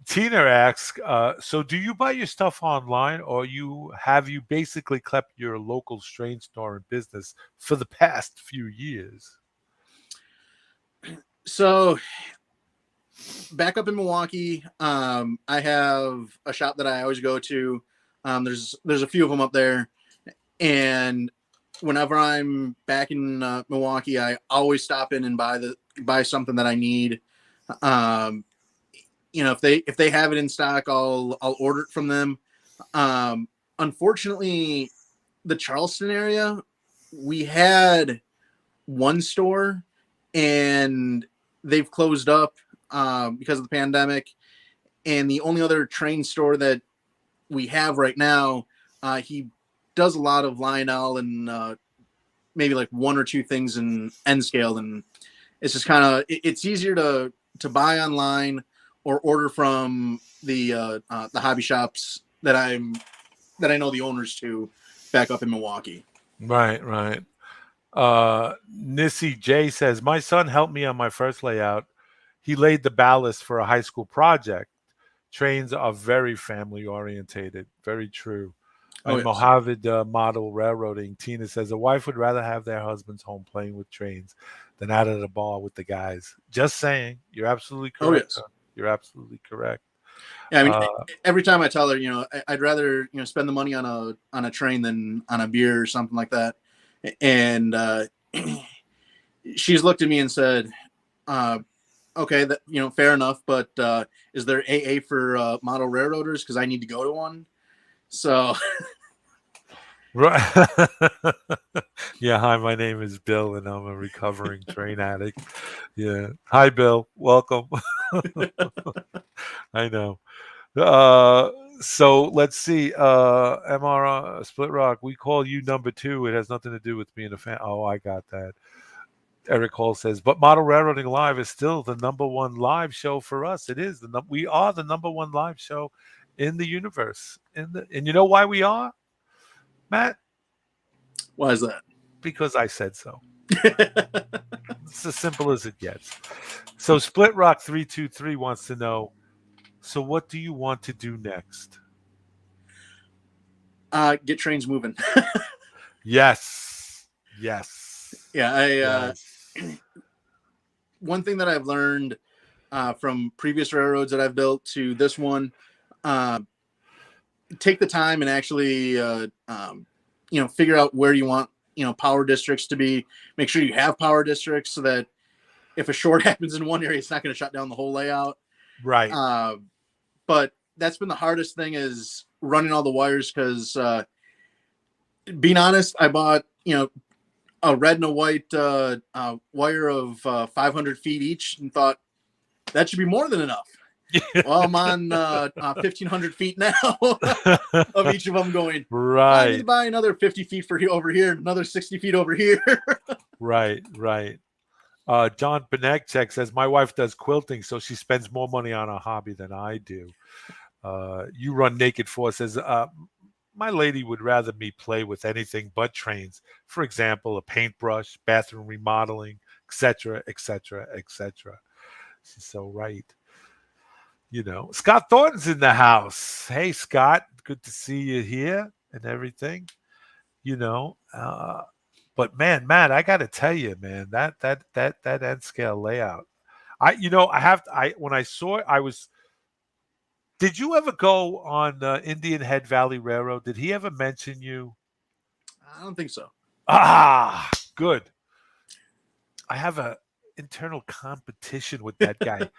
Tina asks, so do you buy your stuff online, or have you basically kept your local strain store in business for the past few years? So back up in Milwaukee, I have a shop that I always go to. There's a few of them up there, and whenever I'm back in Milwaukee, I always stop in and buy something that I need. If they have it in stock, I'll order it from them. Unfortunately, the Charleston area, we had one store, and they've closed up because of the pandemic. And the only other train store that we have right now, he does a lot of Lionel and maybe like one or two things in N scale, and it's just kind of it's easier to buy online or order from the hobby shops that I know the owners to back up in Milwaukee. Right. Nissy J says, my son helped me on my first layout. He laid the ballast for a high school project. Trains are very family orientated. Very true. Oh, And yes. Mojave model railroading, Tina says, a wife would rather have their husbands home playing with trains than out at a bar with the guys. Just saying. You're absolutely correct. Oh, yes. You're absolutely correct. Yeah, I mean, every time I tell her, I'd rather spend the money on a train than on a beer or something like that. And she's looked at me and said, "Okay, that fair enough, but is there AA for model railroaders? Because I need to go to one." So, right. Yeah. Hi, my name is Bill, and I'm a recovering train addict. Yeah. Hi, Bill. Welcome. I know. So let's see. MR Split Rock, we call you number 2. It has nothing to do with being a fan. Oh, I got that. Eric Hall says, but Model Railroading Live is still the number 1 live show for us. It is we are the number 1 live show in the universe. And you know why we are, Matt? why is that? Because I said so. It's as simple as it gets. So Split Rock 323 wants to know, so what do you want to do next? Get trains moving. Yes. Yeah, Yes. One thing that I've learned from previous railroads that I've built to this one, take the time and actually figure out where you want power districts to be. Make sure you have power districts so that if a short happens in one area, it's not going to shut down the whole layout. Right. But that's been the hardest thing, is running all the wires, because being honest, I bought a red and a white wire of 500 feet each, and thought that should be more than enough. Well, I'm on 1,500 feet now of each of them, going, right. I need to buy another 50 feet for over here, another 60 feet over here. Right. John Benekchek says, my wife does quilting, so she spends more money on a hobby than I do. You Run Naked Force says, my lady would rather me play with anything but trains. For example, a paintbrush, bathroom remodeling, etc., etc., etc. She's so right. Scott Thornton's in the house. Hey, Scott, good to see you here and everything. But man, Matt, I got to tell you, man, that end scale layout. When I saw it, I was. Did you ever go on Indian Head Valley Railroad? Did he ever mention you? I don't think so. Ah, good. I have a internal competition with that guy,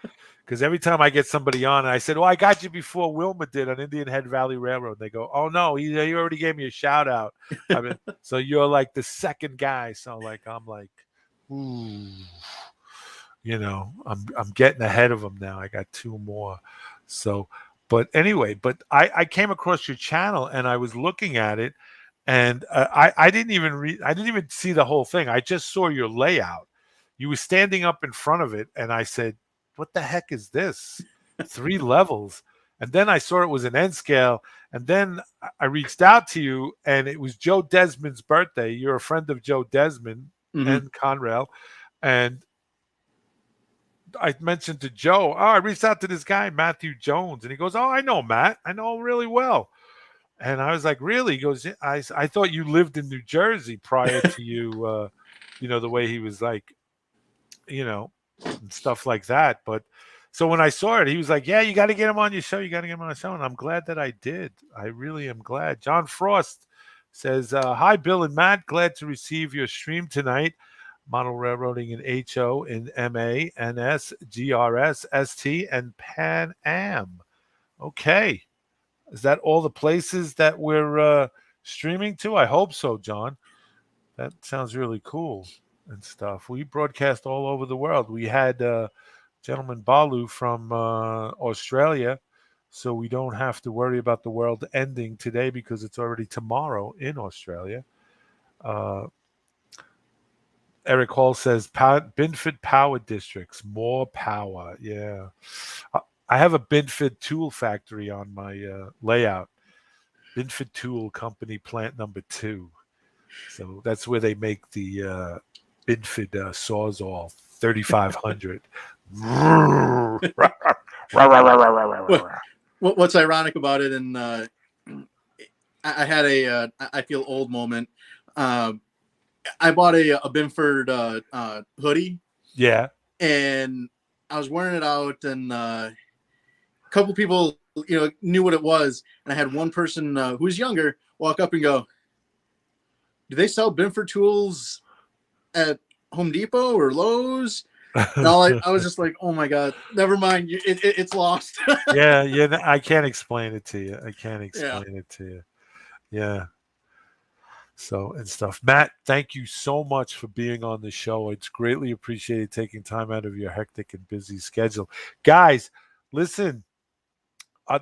because every time I get somebody on, and I said, "Oh, I got you before Wilma did on Indian Head Valley Railroad." They go, "Oh no, he already gave me a shout out." So you're like the second guy. So I'm like, ooh, I'm getting ahead of him now. I got 2 more. So, But anyway, I came across your channel and I was looking at it, and I didn't even I didn't even see the whole thing. I just saw your layout. You were standing up in front of it, and I said, "What the heck is this? 3 levels?" And then I saw it was an N scale, and then I reached out to you, and it was Joe Desmond's birthday. You're a friend of Joe Desmond Hmm. and Conrail, and I mentioned to Joe, I reached out to this guy, Matthew Jones, and he goes, "Oh, I know Matt. I know him really well." And I was like, "Really?" He goes, "Yeah, I thought you lived in New Jersey prior to you, the way he was like, you know, and stuff like that." But so when I saw it, he was like, "Yeah, you got to get him on your show. You got to get him on the show." And I'm glad that I did. I really am glad. John Frost says, "Hi, Bill and Matt. Glad to receive your stream tonight. Model railroading in HO, in MA, NS, GRS, ST, and Pan Am." Okay. Is that all the places that we're streaming to? I hope so, John. That sounds really cool and stuff. We broadcast all over the world. We had gentleman Balu from Australia, so we don't have to worry about the world ending today because it's already tomorrow in Australia. Uh, Eric Hall says Binford Power Districts, more power. Yeah. I have a Binford tool factory on my layout. Binford Tool Company Plant Number 2. So that's where they make the Binford Sawzall 3500. What, what's ironic about it, and I had I feel old moment. Uh, I bought a Binford hoodie, Yeah. and I was wearing it out, and a couple people, knew what it was, and I had one person who was younger walk up and go, "Do they sell Binford tools at Home Depot or Lowe's?" And I was just like, "Oh my god, never mind, it's lost." Yeah, yeah. I can't explain it to you. I can't Yeah. explain it to you. Yeah. So and stuff. Matt, thank you so much for being on the show. It's greatly appreciated taking time out of your hectic and busy schedule. Guys, listen,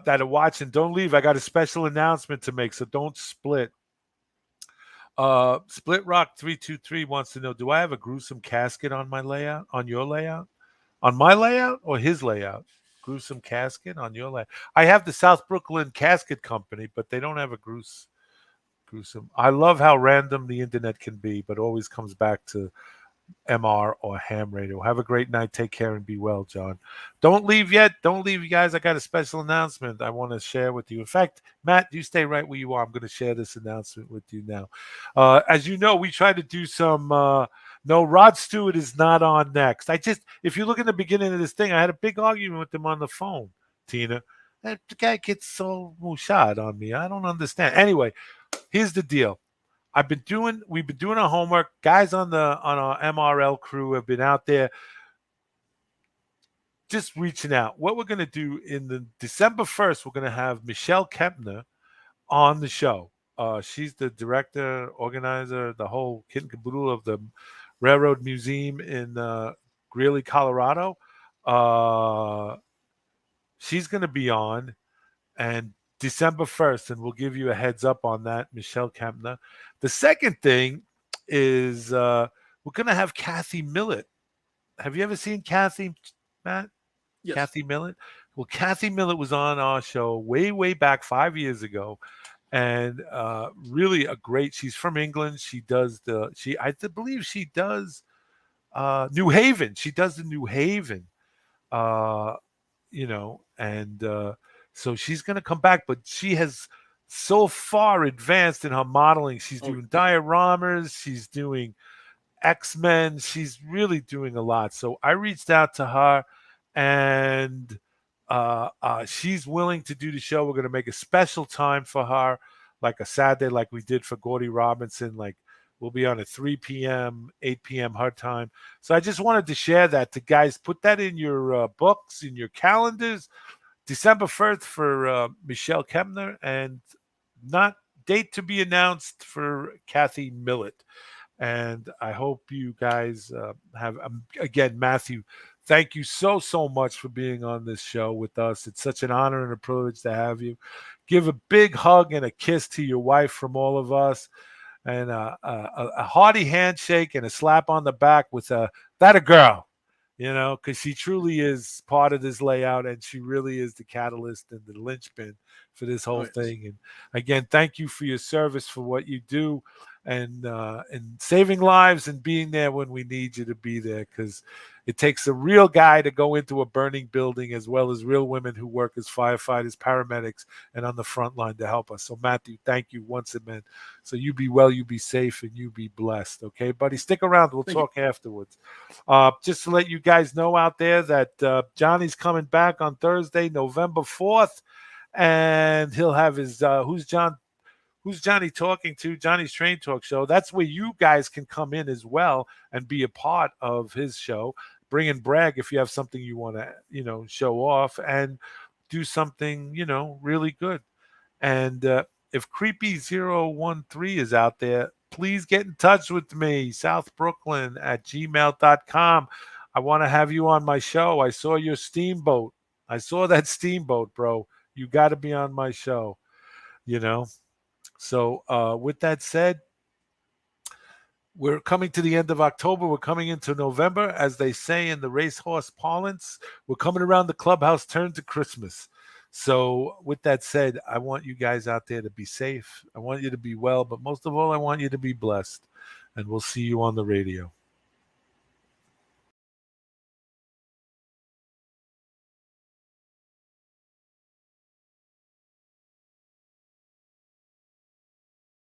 that are watching, don't leave. I got a special announcement to make, so don't split. Split Rock 323 wants to know, do I have a gruesome casket on my layout? On your layout? On my layout or his layout? Gruesome casket on your layout. I have the South Brooklyn Casket Company, but they don't have a gruesome. I love how random the internet can be, but always comes back to MR or ham radio. Have a great night. Take care and be well, John. Don't leave yet. Don't leave, you guys. I got a special announcement I want to share with you. In fact, Matt, you stay right where you are. I'm going to share this announcement with you now. As you know, we try to do some. No, Rod Stewart is not on next. If you look in the beginning of this thing, I had a big argument with him on the phone, Tina. That guy gets so mushad on me. I don't understand. Anyway, here's the deal. We've been doing our homework. Guys on our MRL crew have been out there just reaching out. What we're going to do in the December 1st, we're going to have Michelle Kempner on the show. She's the director, organizer, the whole kit and caboodle of the Railroad Museum in Greeley, Colorado. Uh, she's going to be on, and December 1st, and we'll give you a heads up on that, Michelle Kempner. The second thing is we're going to have Kathy Millett. Have you ever seen Kathy, Matt? Yes. Kathy Millett? Well, Kathy Millett was on our show way, way back 5 years ago. And really a great, she's from England. I believe she does New Haven. She does the New Haven uh, and so she's going to come back, but she has so far advanced in her modeling. She's Oh, doing dioramas, she's doing X-Men, she's really doing a lot. So I reached out to her, and she's willing to do the show. We're going to make a special time for her, like a Saturday, like we did for Gordy Robinson. Like we'll be on at 3 p.m., 8 p.m. her time. So I just wanted to share that to guys. Put that in your books, in your calendars. December 1st for Michelle Kempner, and not date to be announced for Kathy Millett. And I hope you guys have, again, Matthew, thank you so much for being on this show with us. It's such an honor and a privilege to have you. Give a big hug and a kiss to your wife from all of us, and a hearty handshake and a slap on the back with that a girl, because she truly is part of this layout, and she really is the catalyst and the linchpin for this Oh, whole yes. thing. And again, thank you for your service, for what you do, and saving lives and being there when we need you to be there, because it takes a real guy to go into a burning building, as well as real women who work as firefighters, paramedics, and on the front line to help us. So, Matthew, thank you once again. So you be well, you be safe, and you be blessed. Okay, buddy? Stick around. We'll Thank you. talk afterwards. Just to let you guys know out there that Johnny's coming back on Thursday, November 4th, and he'll have his Who's Johnny talking to? Johnny's Train Talk Show. That's where you guys can come in as well and be a part of his show. Bring and brag if you have something you want to, show off, and do something, really good. And if Creepy013 is out there, please get in touch with me, southbrooklyn@gmail.com. I want to have you on my show. I saw your steamboat. I saw that steamboat, bro. You got to be on my show, you know. So with that said, we're coming to the end of October. We're coming into November. As they say in the racehorse parlance, we're coming around the clubhouse turn to Christmas. So with that said, I want you guys out there to be safe. I want you to be well, but most of all, I want you to be blessed. And we'll see you on the radio.